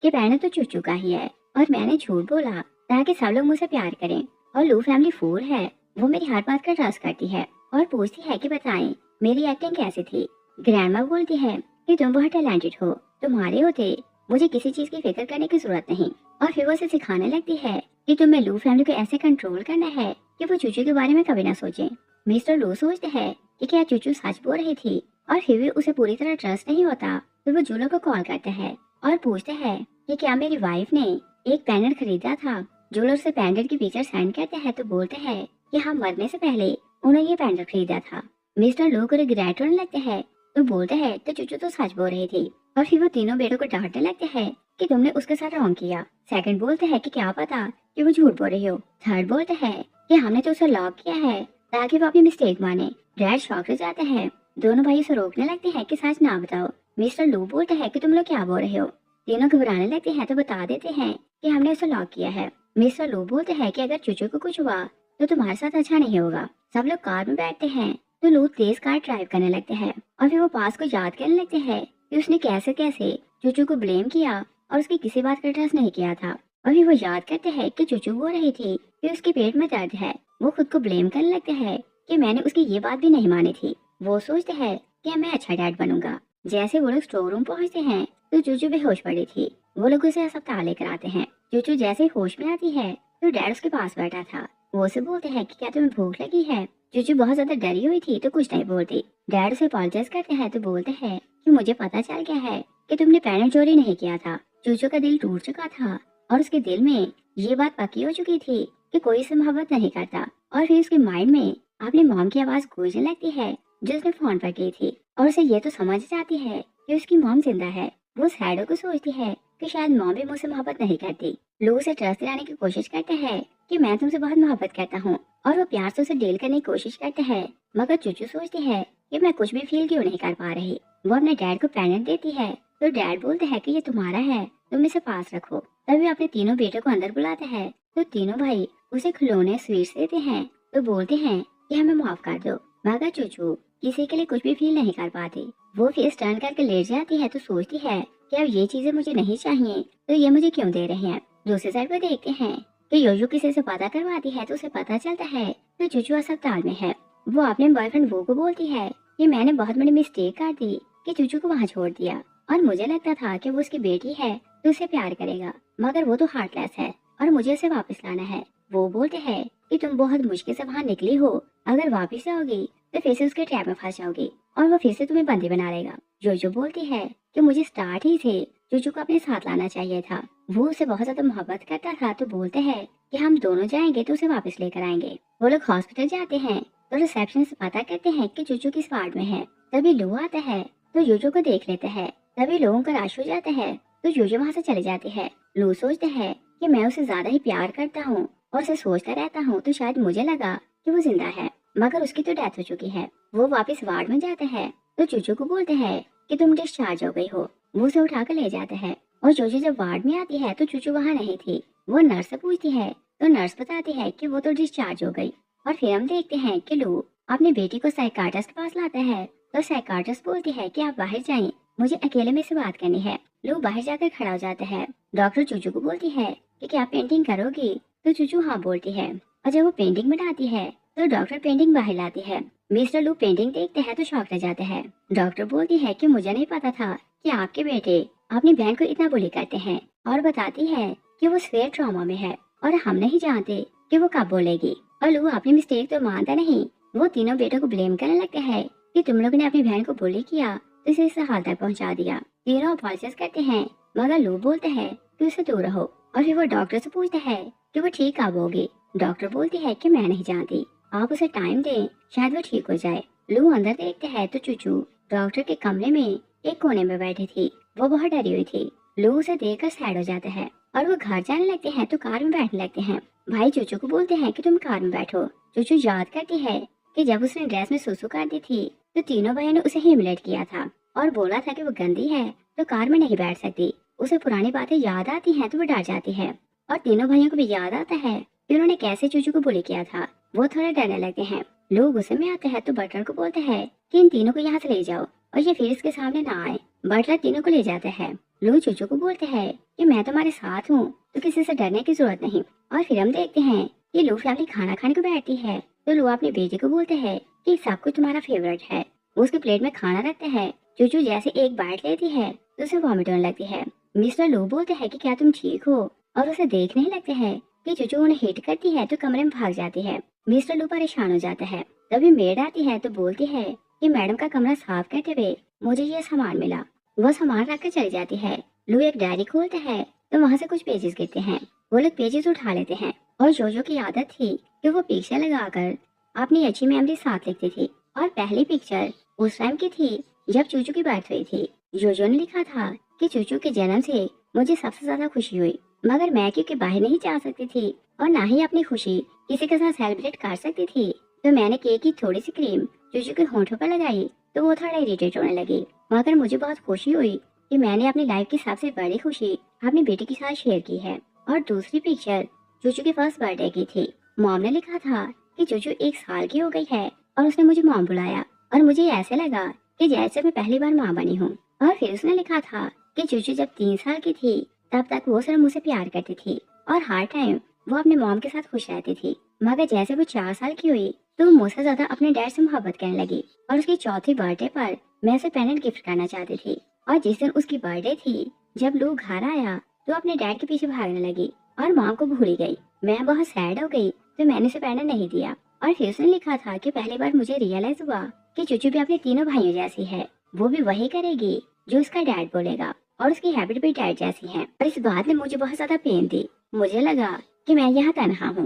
कि पहले तो चूचू का ही है और मैंने झूठ बोला ताकि सब लोग मुझसे प्यार करें, और लू फैमिली फूल है, वो मेरी हर बात का ट्रस्ट करती है और पूछती है कि बताएं मेरी एक्टिंग कैसी थी। ग्रैंडमा बोलती है कि तुम बहुत टैलेंटेड हो, तुम्हारे होते मुझे किसी चीज की फिक्र करने की जरूरत नहीं। और फिर वो उसे सिखाने लगती है कि तुम्हें लू फैमिली को ऐसे कंट्रोल करना है कि वो चूचू के बारे में कभी ना सोचे। मिस्टर लू सोचते हैं कि क्या चूचू सच बोल रही थी, और फिर भी उसे पूरी तरह ट्रस्ट नहीं होता तो वो जूलो को कॉल करते हैं और पूछते हैं कि क्या मेरी वाइफ ने एक पेंडेंट खरीदा था। जूलर से पेंडेंट की पिक्चर सेंड करते हैं तो बोलते हैं कि हाँ, मरने से पहले उन्होंने ये पेंडेंट खरीदा था। मिस्टर लू को रिग्रेट होने लगते हैं तो बोलते हैं तो चूचू तो सच बोल रही थी, और फिर वो तीनों बेटों को डांटने लगते हैं कि तुमने उसके साथ रॉन्ग किया। सेकंड बोलते हैं कि क्या पता कि वो झूठ बोल रही हो। थर्ड बोलते हैं कि हमने तो उसे लॉक किया है ताकि वो अपनी मिस्टेक माने। डैड शॉक हो जाते हैं, दोनों भाई उसे रोकने लगते हैं कि सच ना बताओ। मिस्टर लू बोलते हैं कि तुम लोग क्या बोल रहे हो। तीनों घबराने लगते हैं तो बता देते हैं कि हमने उसे लॉक किया है। मिस्टर लू बोलते हैं कि अगर चूचू को कुछ हुआ तो तुम्हारे साथ अच्छा नहीं होगा। सब लोग कार में बैठते हैं तो लू तेज कार ड्राइव करने लगते हैं, और फिर वो पास को याद करने लगते हैं कि उसने कैसे कैसे चूचू को ब्लेम किया और उसकी किसी बात का ट्रस्ट नहीं किया था। और फिर वो याद करते हैं कि चूचू बोल रही थी कि उसके पेट में दर्द है। वो खुद को ब्लेम करने लगते हैं कि मैंने उसकी ये बात भी नहीं मानी थी। वो सोचते हैं कि मैं अच्छा डैड बनूंगा। जैसे वो लोग स्टोर रूम पहुँचते हैं तो चूचू बेहोश पड़ी थी। वो लोग उसे अस्पताल लेकर आते हैं। चूचू जैसे ही होश में आती है तो डैड उसके पास बैठा था। वो उसे बोलते हैं कि क्या तुम्हें भूख लगी है। चूचू बहुत ज्यादा डरी हुई थी तो कुछ नहीं बोलती। डैड उसे अपॉलोजाइज करते हैं तो बोलते हैं कि मुझे पता चल गया है कि तुमने पेंडेंट चोरी नहीं किया था। चूचू का दिल टूट चुका था और उसके दिल में ये बात पक्की हो चुकी थी कि कोई इससे मोहब्बत नहीं करता। और फिर उसके माइंड में अपने मॉम की आवाज गूंजने लगती है जो उसने फोन पर की थी, और उसे ये तो समझ जाती है कि उसकी मॉम जिंदा है। वो सैडो को सोचती है कि शायद मॉम भी मुझसे मोहब्बत नहीं करती। लोग उसे ट्रस्ट दिलाने की कोशिश करते हैं कि मैं तुमसे बहुत मोहब्बत करता हूँ, और वो प्यार से उसे डील करने की कोशिश करते हैं। मगर चूचू सोचती है कि मैं कुछ भी फील क्यों नहीं कर पा रही। वो अपने डैड को पेंडेंट देती है तो डैड बोलते हैं कि ये तुम्हारा है, तुम इसे पास रखो। तभी अपने तीनों बेटों को अंदर बुलाते हैं तो तीनों भाई उसे खिलौने स्वीट्स देते हैं तो बोलते हैं कि हमें माफ कर दो। मगर चूचू किसी के लिए कुछ भी फील नहीं कर पाती। वो फेस टर्न करके लेट जाती है तो सोचती है कि अब ये चीजें मुझे नहीं चाहिए तो ये मुझे क्यों दे रहे हैं। दूसरी साइड पर देखते हैं कि योयो किसी से पता करवाती है तो उसे पता चलता है कि चूचू अस्पताल में है। वो अपने बॉयफ्रेंड वो को बोलती है कि मैंने बहुत बड़ी मिस्टेक कर दी कि चूचू को वहाँ छोड़ दिया, और मुझे लगता था कि वो उसकी बेटी है तो उसे प्यार करेगा, मगर वो तो हार्टलेस है और मुझे उसे वापस लाना है। वो बोलते हैं कि तुम बहुत मुश्किल से वहाँ निकली हो, अगर वापस आओगी तो फिर से उसके ट्रैप में फंस जाओगी और वो फिर से तुम्हें बंदी बना लेगा। जोजो बोलती है कि मुझे स्टार्ट ही से चूचू को अपने साथ लाना चाहिए था, वो उसे बहुत ज्यादा मोहब्बत करता था। तो बोलते हैं कि हम दोनों जाएंगे तो उसे वापस लेकर आएंगे। वो लोग हॉस्पिटल जाते हैं तो रिसेप्शन से पता करते हैं कि चूचू किस वार्ड में है। तभी लो आता है तो जोजो को देख लेते हैं। तभी लोगों का रश हो जाता है तो जोजो वहाँ से चले जाते हैं। लो सोचते हैं कि मैं उसे ज्यादा ही प्यार करता हूँ और उसे सोचता रहता हूँ तो शायद मुझे लगा कि वो जिंदा है, मगर उसकी तो डेथ हो चुकी है। वो वापस वार्ड में जाते हैं तो चूचू को बोलते हैं कि तुम डिस्चार्ज हो गई हो। वो उसे उठा कर ले जाते हैं और चूचू जब वार्ड में आती है तो चूचू वहाँ नहीं थी। वो नर्स से पूछती है तो नर्स बताती है कि वो तो डिस्चार्ज हो गई। और फिर हम देखते हैं कि लू अपनी बेटी को साइकाट्रिस्ट के पास लाता है तो साइकाट्रिस्ट बोलती है कि आप बाहर जाएं, मुझे अकेले में से बात करनी है। लू बाहर जाकर खड़ा हो जाता है। डॉक्टर चूचू को बोलती है कि क्या आप पेंटिंग करोगी तो चूचू हाँ बोलती है। और जब वो पेंटिंग बनाती है तो डॉक्टर पेंटिंग बाहर लाती है। मिस्टर लू पेंटिंग देखते हैं तो शॉक रह जाते हैं। डॉक्टर बोलती है कि मुझे नहीं पता था कि आपके बेटे अपनी बहन को इतना बुली करते हैं, और बताती है कि वो स्वेयर ट्रॉमा में है और हम नहीं जानते कि वो कब बोलेगी। और लू अपनी मिस्टेक तो मानता नहीं। वो तीनों बेटों को ब्लेम करने लगते हैं कि तुम लोगों ने अपनी बहन को बुली किया तो इसे इस हाल तक पहुंचा दिया। तीनों अपॉलजाइज करते हैं, मगर लू बोलते हैं कि उससे दूर रहो। और फिर वो डॉक्टर से पूछता है कि वो ठीक कब होगी। डॉक्टर बोलती है कि मैं नहीं जानती, आप उसे टाइम दें, शायद वो ठीक हो जाए। लू अंदर देखते हैं तो चूचू डॉक्टर के कमरे में एक कोने में बैठी थी। वो बहुत डरी हुई थी। लू उसे देखकर सैड हो जाता है और वो घर जाने लगते हैं तो कार में बैठने लगते हैं। भाई चूचू को बोलते हैं कि तुम कार में बैठो। चूचू याद करती है कि जब उसने ड्रेस में सुसु कर दी थी तो तीनों भाइयों ने उसे ह्यूमिलेट किया था और बोला था कि वो गंदी है तो कार में नहीं बैठ सकती। उसे पुरानी बातें याद आती हैं तो वो डर जाती है। और तीनों भाइयों को भी याद आता है कि उन्होंने कैसे चूचू को बुली किया था। वो थोड़ा डरने लगते हैं। लोग गुस्से में आते हैं तो बटलर को बोलते हैं कि इन तीनों को यहाँ से ले जाओ और ये फिर इसके सामने ना आए। बटलर तीनों को ले जाते हैं। लोग चूचू को बोलते हैं कि मैं तुम्हारे साथ हूँ तो किसी से डरने की जरूरत नहीं। और फिर हम देखते हैं कि लू फैमिली खाना खाने को बैठती है तो लू अपनी बेटी को बोलते हैं कि सब कुछ तुम्हारा फेवरेट है। वो उसके प्लेट में खाना रखते हैं। चूचू जैसे एक बाइट लेती है तो उसे वॉमिट होने लगती है। मिस्टर लू बोलते हैं कि क्या तुम ठीक हो, और उसे देखने ही लगते हैं कि चूचू उन्हें हिट करती है तो कमरे में भाग जाती है। मिस्टर लू परेशान हो जाता है। तभी मेड आती है तो बोलती है कि मैडम का कमरा साफ करते हुए मुझे ये सामान मिला। वो सामान रख कर चली जाती है। लू एक डायरी खोलता है तो वहाँ से कुछ पेजेस गिरते हैं। वो लोग पेजेस उठा लेते हैं और जोजो की आदत थी कि वो पिक्चर लगाकर अपनी अच्छी मेमोरी साथ लिखती थी। और पहली पिक्चर उस टाइम की थी जब चूचू की बर्थ हुई थी। जोजो ने लिखा था कि चूचू के जन्म से मुझे सबसे ज्यादा खुशी हुई, मगर मैं क्योंकि बाहर नहीं जा सकती थी और ना ही अपनी खुशी किसी के साथ सेलिब्रेट कर सकती थी, तो मैंने केक की थोड़ी सी क्रीम चूचू के होंठों पर लगाई तो वो थोड़ा इरिटेट होने लगी। मगर मुझे बहुत खुशी हुई कि मैंने अपनी लाइफ की सबसे बड़ी खुशी अपनी बेटी के साथ शेयर की है। और दूसरी पिक्चर चूचू के फर्स्ट बर्थडे की थी। मॉम ने लिखा था कि चूचू 1 साल की हो गई है और उसने मुझे मॉम बुलाया और मुझे ऐसे लगा कि जैसे मैं पहली बार माँ बनी हूँ। और फिर उसने लिखा था कि चूचू जब 3 साल की थी तब तक वो सिर्फ मुझसे प्यार करती थी और हर टाइम वो अपने मॉम के साथ खुश रहती थी। मगर जैसे वो 4 साल की हुई तो वो मुझसे ज्यादा अपने डैड से मोहब्बत करने लगी और उसकी चौथी बर्थडे पर मैं उसे पेनेंट गिफ्ट करना चाहती थी। और जिस दिन उसकी बर्थडे थी जब लू घर आया तो अपने डैड के पीछे भागने लगी और मॉम को भूल गई। मैं बहुत सैड हो गई तो मैंने उसे पेनेंट नहीं दिया। और फिर उसने लिखा था कि पहली बार मुझे रियलाइज हुआ कि चूचू भी अपने तीनों भाइयों जैसी है। वो भी वही करेगी जो उसका डैड बोलेगा और उसकी हैबिट भी डैड जैसी है। और इस बात ने मुझे बहुत ज्यादा पेन दी। मुझे लगा कि मैं यहाँ तनहा हूँ,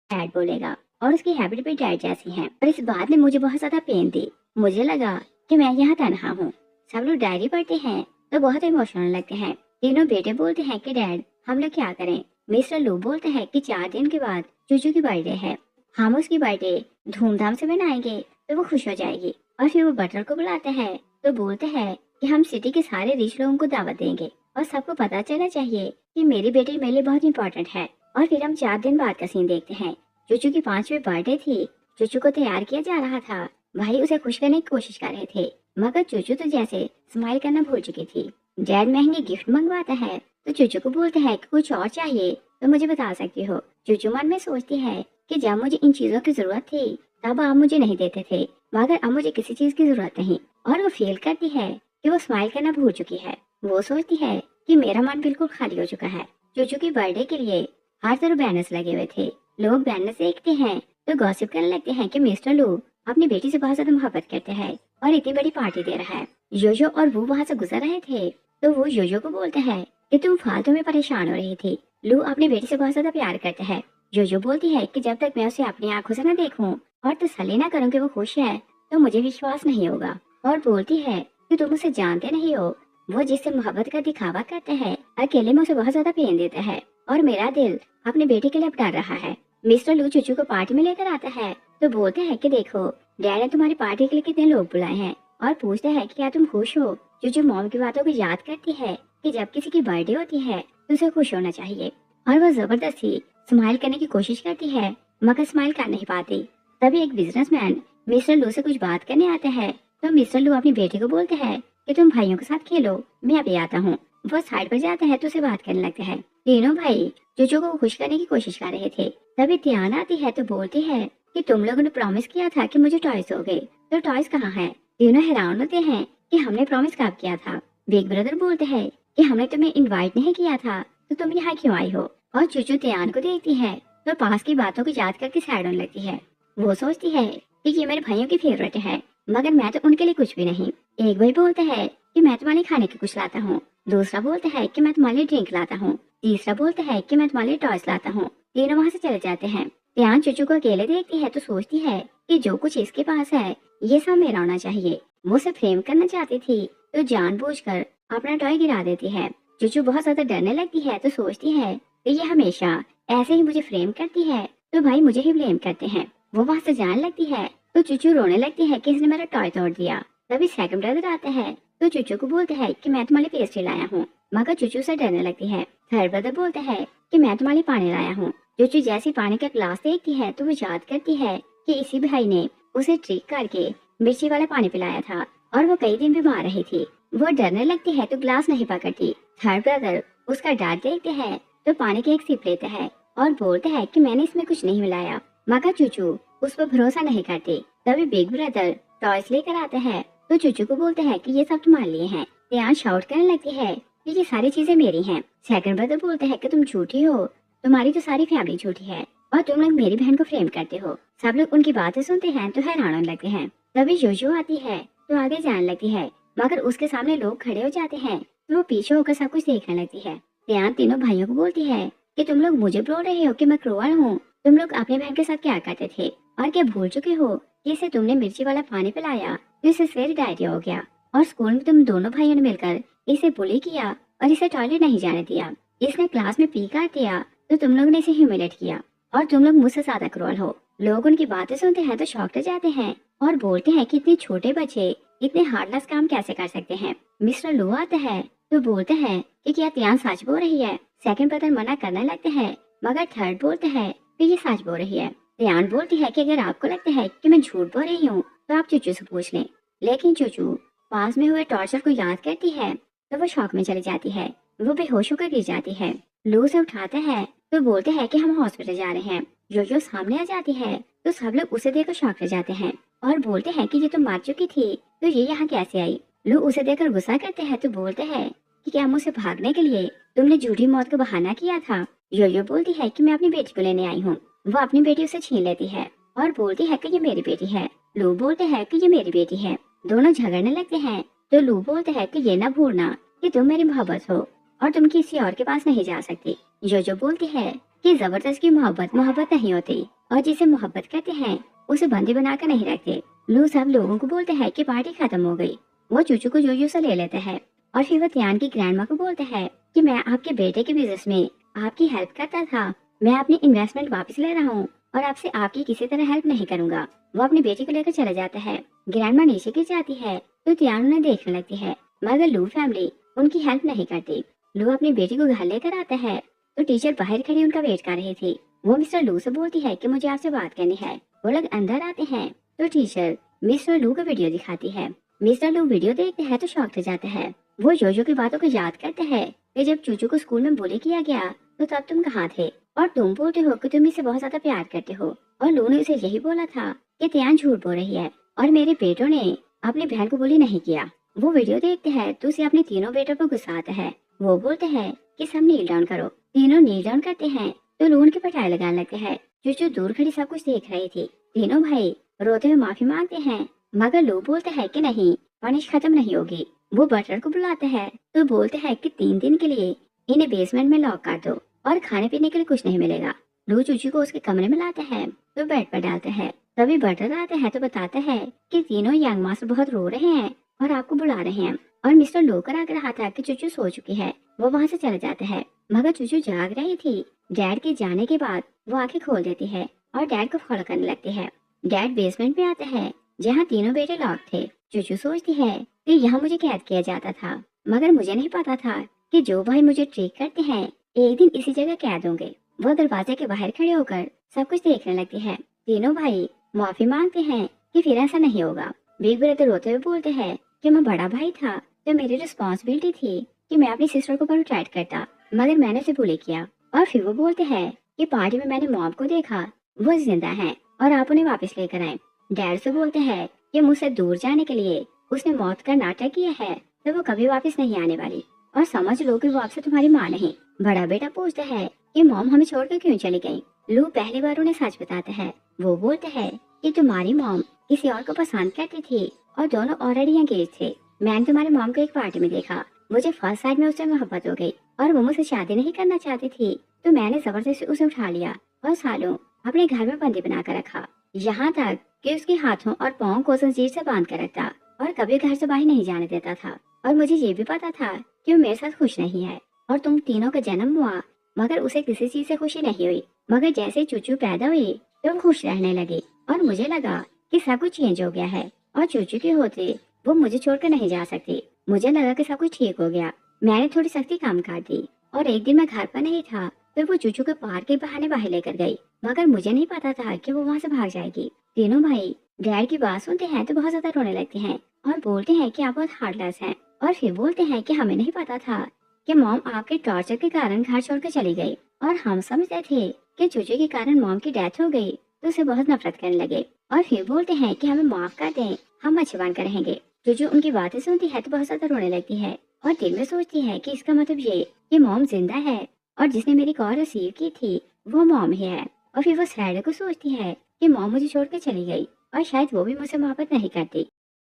डैड बोलेगा और उसकी हैबिट भी डैड जैसी है। और इस बात ने मुझे बहुत ज्यादा पेन दी। मुझे लगा कि मैं यहाँ तनहा हूँ। सब लोग डायरी पढ़ते हैं तो बहुत इमोशनल लगते हैं। तीनों बेटे बोलते हैं कि डैड हम लोग क्या करें। मिस्टर लू बोलते हैं कि 4 दिन के बाद चूचू की बर्थडे है, हम उसकी बर्थडे धूमधाम से मनाएंगे तो वो खुश हो जाएगी। और फिर वो बटलर को बुलाते हैं तो बोलते हैं कि हम सिटी के सारे रिच लोगों को दावत देंगे और सबको पता चलना चाहिए कि मेरी बेटी मेरे लिए बहुत इंपॉर्टेंट है। और फिर हम 4 दिन बाद का सीन देखते हैं। चूचू की 5वीं बर्थडे थी। चूचू को तैयार किया जा रहा था। भाई उसे खुश करने की कोशिश कर रहे थे, मगर चूचू तो जैसे स्माइल करना भूल चुकी थी। डैड महंगी गिफ्ट मंगवाता है तो चूचू को बोलते हैं कि कुछ और चाहिए तो मुझे बता सकती हो। चूचू मन में सोचती है कि जब मुझे इन चीजों की जरूरत थी तब आप मुझे नहीं देते थे, मगर अब मुझे किसी चीज की जरूरत नहीं। और वो फील करती है कि वो स्माइल करना भूल चुकी है। वो सोचती है कि मेरा मन बिल्कुल खाली हो चुका है। चूचू की बर्थडे के लिए हर तरफ बैनर्स लगे हुए थे। लोग बैनर्स देखते हैं तो गॉसिप करने लगते हैं कि मिस्टर लू अपनी बेटी से बहुत ज्यादा मोहब्बत करते हैं और इतनी बड़ी पार्टी दे रहा है। योयो और वो वहाँ से गुजर रहे थे तो वो योयो को बोलते हैं कि तुम फालतू में परेशान हो रही थी। लू अपनी बेटी से बहुत ज्यादा प्यार करते हैं। योयो बोलती है कि जब तक मैं उसे अपनी आंखों से न देखूं और तसल्ली न करूं कि वो खुश है तो मुझे विश्वास नहीं होगा। और बोलती है कि तुम उसे जानते नहीं हो, वो जिससे मोहब्बत का दिखावा करता है अकेले में उसे बहुत ज्यादा पेन देता है और मेरा दिल अपने बेटे के लिए अब डर रहा है। मिस्टर लू चूचू को पार्टी में लेकर आता है तो बोलते हैं कि देखो डैड ने तुम्हारी पार्टी के लिए कितने लोग बुलाए हैं और पूछते हैं कि क्या तुम खुश हो। चूचू मॉम की बातों को याद करती है कि जब किसी की बर्थडे होती है तो उसे खुश होना चाहिए और वो जबरदस्ती स्माइल करने की कोशिश करती है मगर स्माइल कर नहीं पाती। तभी एक बिजनेसमैन मिस्टर लू से कुछ बात करने आता है तो मिस्टर लू अपनी बेटी को बोलते हैं कि तुम भाइयों के साथ खेलो, मैं अभी आता हूँ। वो साइड पर जाता है तो उसे बात करने लगता है। तीनों भाई चूचू को खुश करने की कोशिश कर रहे थे। तभी ध्यान आती है तो बोलती है कि तुम लोगों ने प्रॉमिस किया था कि मुझे टॉयज दोगे, तो टॉयज कहाँ है? तीनों हैरान होते हैं कि हमने प्रॉमिस कब किया था। बिग ब्रदर बोलते हैं कि हमने तुम्हें इनवाइट नहीं किया था, तो तुम यहाँ क्यों आई हो? और चूचू ध्यान को देखती है तो पास की बातों को याद करके सैड होने लगती है। वो सोचती है कि ये मेरे भाइयों की फेवरेट है, मगर मैं तो उनके लिए कुछ भी नहीं। एक भाई बोलता है कि मैं तुम्हारे लिए खाने की कुछ लाता हूँ, दूसरा बोलता है कि मैं तुम्हारे लिए ड्रिंक लाता हूँ, तीसरा बोलता है कि मैं तुम्हारे लिए टॉयज लाता हूँ। तीनों वहाँ से चले जाते हैं। ध्यान चूचू को अकेले देखती है तो सोचती है कि जो कुछ इसके पास है ये सब मेरा होना चाहिए। वो उसे फ्रेम करना चाहती थी तो जानबूझकर अपना टॉय गिरा देती है। चूचू बहुत ज्यादा डरने लगती है तो सोचती है कि ये हमेशा ऐसे ही मुझे फ्रेम करती है तो भाई मुझे ही ब्लेम करते हैं। वो वहाँ से जाने लगती है तो चूचू रोने लगती है कि इसने मेरा टॉय तोड़ दिया। तभी सेकंड ब्रदर आता है तो चूचू को बोलते हैं कि मैं तुम्हारे लिए पेस्ट्री लाया हूँ, मगर चूचू से डरने लगती है। थर्ड ब्रदर बोलता है कि मैं तुम्हारे लिए पानी लाया हूँ। चूचू जैसे पानी का ग्लास देखती है तो वो याद करती है कि इसी भाई ने उसे ट्रिक करके मिर्ची वाला पानी पिलाया था और वो कई दिन बीमार रही थी। वो डरने लगती है तो ग्लास नहीं पकड़ती। थर्ड ब्रदर उसका डांट देखते हैं तो पानी की एक सिप लेता है और बोलता है कि मैंने इसमें कुछ नहीं मिलाया, मगर चूचू उस पर भरोसा नहीं करती। तभी बिग ब्रदर टॉयज लेकर आता है तो चूचू को बोलते हैं कि ये सब तुम्हारे लिए हैं। ध्यान शाउट करने लगती है कि ये सारी चीजें मेरी हैं। सेकंड ब्रदर बोलते हैं कि तुम झूठी हो, तुम्हारी तो सारी फैमिली झूठी है और तुम लोग मेरी बहन को फ्रेम करते हो। सब लोग उनकी बातें सुनते हैं तो हैरान होने लगते हैं। तभी जोजो आती है तो आगे जाने लगती है, मगर उसके सामने लोग खड़े हो जाते हैं तो वो पीछे होकर सब कुछ देखने लगती है। ध्यान तीनों भाइयों को बोलती है कि तुम लोग मुझे बोल रहे हो कि मैं क्रूअल हूँ। तुम लोग अपने बहन के साथ क्या करते थे और क्या भूल चुके हो कि इसे तुमने मिर्ची वाला पानी पिलाया तो इसे फिर डायरिया हो गया, और स्कूल में तुम दोनों भाइयों ने मिलकर इसे बुली किया और इसे टॉयलेट नहीं जाने दिया। इसने क्लास में पी कर दिया तो तुम लोगों ने इसे ह्यूमिलेट किया और तुम लोग मुझसे ज्यादा क्रूअल हो। लोग उनकी बातें सुनते हैं तो शॉक हो जाते हैं और बोलते हैं कि इतने छोटे बच्चे इतने हार्डलेस काम कैसे कर सकते हैं। मिस्टर लू आता है तो बोलते हैं कि क्या तियान सच बोल रही है। सेकंड ब्रदर मना करने लगते हैं, मगर थर्ड बोलते हैं कि ये सच बोल रही है। तियान बोलती है कि अगर आपको लगता है कि मैं झूठ बोल रही हूँ तो आप चूचू से पूछ लें। लेकिन चूचू पास में हुए टॉर्चर को याद करती है तो वो शॉक में चली जाती है। वो बेहोश होकर गिर जाती है। लू से उठाता है तो बोलते हैं कि हम हॉस्पिटल जा रहे हैं। जो सामने आ जाती है तो सब लोग उसे देखकर शॉक रह जाते हैं और बोलते हैं कि ये तो मर चुकी थी तो ये यहाँ कैसे आई। लू उसे देखकर गुस्सा करते हैं तो बोलते हैं कि क्या मुझसे भागने के लिए तुमने झूठी मौत का बहाना किया था। यो बोलती है कि मैं अपनी बेटी को लेने आई हूँ। वो अपनी बेटी उसे छीन लेती है और बोलती है कि ये मेरी बेटी है। लू बोलते हैं कि ये मेरी बेटी है। दोनों झगड़ने लगते हैं तो लू बोलते हैं कि ये ना भूलना कि तुम मेरी मोहब्बत हो और तुम किसी और के पास नहीं जा सकती। जो बोलती है कि जबरदस्ती मोहब्बत मोहब्बत नहीं होती और जिसे मोहब्बत करते हैं उसे बंदी बनाकर नहीं रखते। लू सब लोगों को बोलते हैं कि पार्टी खत्म हो गई। वो चूचू को जोजो से ले लेता है और फिर वो त्यान की ग्रैंडमा को बोलता है कि मैं आपके बेटे के बिजनेस में आपकी हेल्प करता था, मैं अपनी इन्वेस्टमेंट वापस ले रहा हूँ और आपसे आपकी किसी तरह हेल्प नहीं करूंगा। वो अपनी बेटी को लेकर चला जाता है। ग्रैंडमा नीचे गिर जाती है तो त्यान उन्हें देखने लगती है, मगर लू फैमिली उनकी हेल्प नहीं करती। लू अपनी बेटी को घर लेकर आता है तो टीचर बाहर खड़ी उनका वेट कर रही थी। वो मिस्टर लू से बोलती है कि मुझे आपसे बात करनी है। वो लोग अंदर आते हैं तो टीचर मिस्टर लू का वीडियो दिखाती है। मिस्टर लू वीडियो देखते हैं तो शॉक हो जाता है। वो जोजो की बातों को याद करते हैं कि जब चूचू को स्कूल में बुली किया गया तो तब तुम कहाँ थे और तुम बोलते हो कि तुम इसे बहुत ज्यादा प्यार करते हो, और लू ने उसे यही बोला था कि त्यान झूठ बोल रही है और मेरे बेटों ने अपनी बहन को बुली नहीं किया। वो वीडियो देखते हैं तो उसे अपने तीनों बेटों पर गुस्सा आता है। वो बोलते हैं कि सब नील डाउन करो। तीनों नील डाउन करते हैं तो लू उनकी पटाई लगाने लगते हैं। चूचू दूर खड़ी सब कुछ देख रही थी। तीनों भाई रोते हुए माफी मांगते हैं, मगर लू बोलते हैं कि नहीं, पनिश खत्म नहीं होगी। वो बटलर को बुलाते हैं तो बोलते हैं कि 3 दिन के लिए इन्हें बेसमेंट में लॉक कर दो और खाने पीने के लिए कुछ नहीं मिलेगा। लू चूचू को उसके कमरे में लाता है तो बेड पर डालता है। तभी बटलर आता है तो बताता है कि तीनों यंग मास्टर बहुत रो रहे हैं और आपको बुला रहे हैं, और मिस्टर लोकर आकर रहा था कि चूचू सो चुकी है। वो वहाँ से चला जाता है, मगर चूचू जाग रही थी। डैड के जाने के बाद वो आंखें खोल देती है और डैड को फॉलो करने लगती है। डैड बेसमेंट में आता है जहाँ तीनों बेटे लॉक थे। चूचू सोचती है कि यहाँ मुझे कैद किया जाता था, मगर मुझे नहीं पता था कि जो भाई मुझे ट्रीट करते हैं एक दिन इसी जगह कैद होंगे। वो दरवाजे के बाहर खड़े होकर सब कुछ देखने लगती है। तीनों भाई माफी मांगते हैं कि फिर ऐसा नहीं होगा। बिग ब्रदर रोते हुए बोलते हैं कि मैं बड़ा भाई था तो मेरी रिस्पॉन्सिबिलिटी थी कि मैं अपनी सिस्टर को प्रोटेक्ट करता, मगर मैंने उसे बुली किया। और फिर वो बोलते हैं कि पार्टी में मैंने मॉम को देखा, वो जिंदा है और आप उन्हें वापस लेकर आए। डैड से बोलते हैं कि मुझसे दूर जाने के लिए उसने मौत का नाटक किया है, तो वो कभी वापस नहीं आने वाली, और समझ लो कि वो आपसे तुम्हारी माँ नहीं। बड़ा बेटा पूछता है कि मॉम हमें छोड़कर क्यों चली गई। लू पहली बार उन्हें सच बताता है। वो बोलते हैं कि तुम्हारी मॉम किसी और को पसंद करती थी और दोनों ऑलरेडी एंगेज थे। मैंने तुम्हारी मॉम को एक पार्टी में देखा, मुझे फर्स्ट साइड में उससे मोहब्बत हो गई और वो मुझसे शादी नहीं करना चाहती थी, तो मैंने जबरदस्ती उसे उठा लिया और सालों अपने घर में बंदी बनाकर रखा, यहाँ तक कि उसके हाथों और पाँव को जंजीर से बांध कर रखा और कभी घर से बाहर नहीं जाने देता था। और मुझे ये भी पता था कि वो मेरे साथ खुश नहीं है और तुम तीनों का जन्म हुआ, मगर उसे किसी चीज से खुशी नहीं हुई। मगर जैसे चूचू पैदा हुई तो वो खुश रहने लगी और मुझे लगा कि सब कुछ चेंज हो गया है और चूचू के होते वो मुझे छोड़कर नहीं जा सकती। मुझे लगा कि सब कुछ ठीक हो गया। मैंने थोड़ी सख्ती काम कर दी और एक दिन मैं घर पर नहीं था तो वो चूचू को पार्क के बहाने बाहर लेकर गई, मगर मुझे नहीं पता था कि वो वहाँ से भाग जाएगी। तीनों भाई डैड की बात सुनते हैं तो बहुत ज्यादा रोने लगते हैं और बोलते हैं कि आप बहुत हार्टलेस हैं, और फिर बोलते हैं कि हमें नहीं पता था कि मॉम आपके टॉर्चर के कारण घर छोड़कर चली गई और हम समझते थे कि चूचू के कारण मॉम की डेथ हो गई, तो उसे बहुत नफरत करने लगे। और फिर बोलते हैं कि हमें माफ कर दें, हम अच्छे बनकर रहेंगे। चूचू उनकी बातें सुनती है तो बहुत ज्यादा रोने लगती है और दिल में सोचती है कि इसका मतलब ये कि मॉम जिंदा है और जिसने मेरी कॉल रिसीव की थी वो मॉम ही है। और फिर वो सैड को सोचती है कि मॉम मुझे छोड़कर चली गई और शायद वो भी मुझसे मोहब्बत नहीं करती,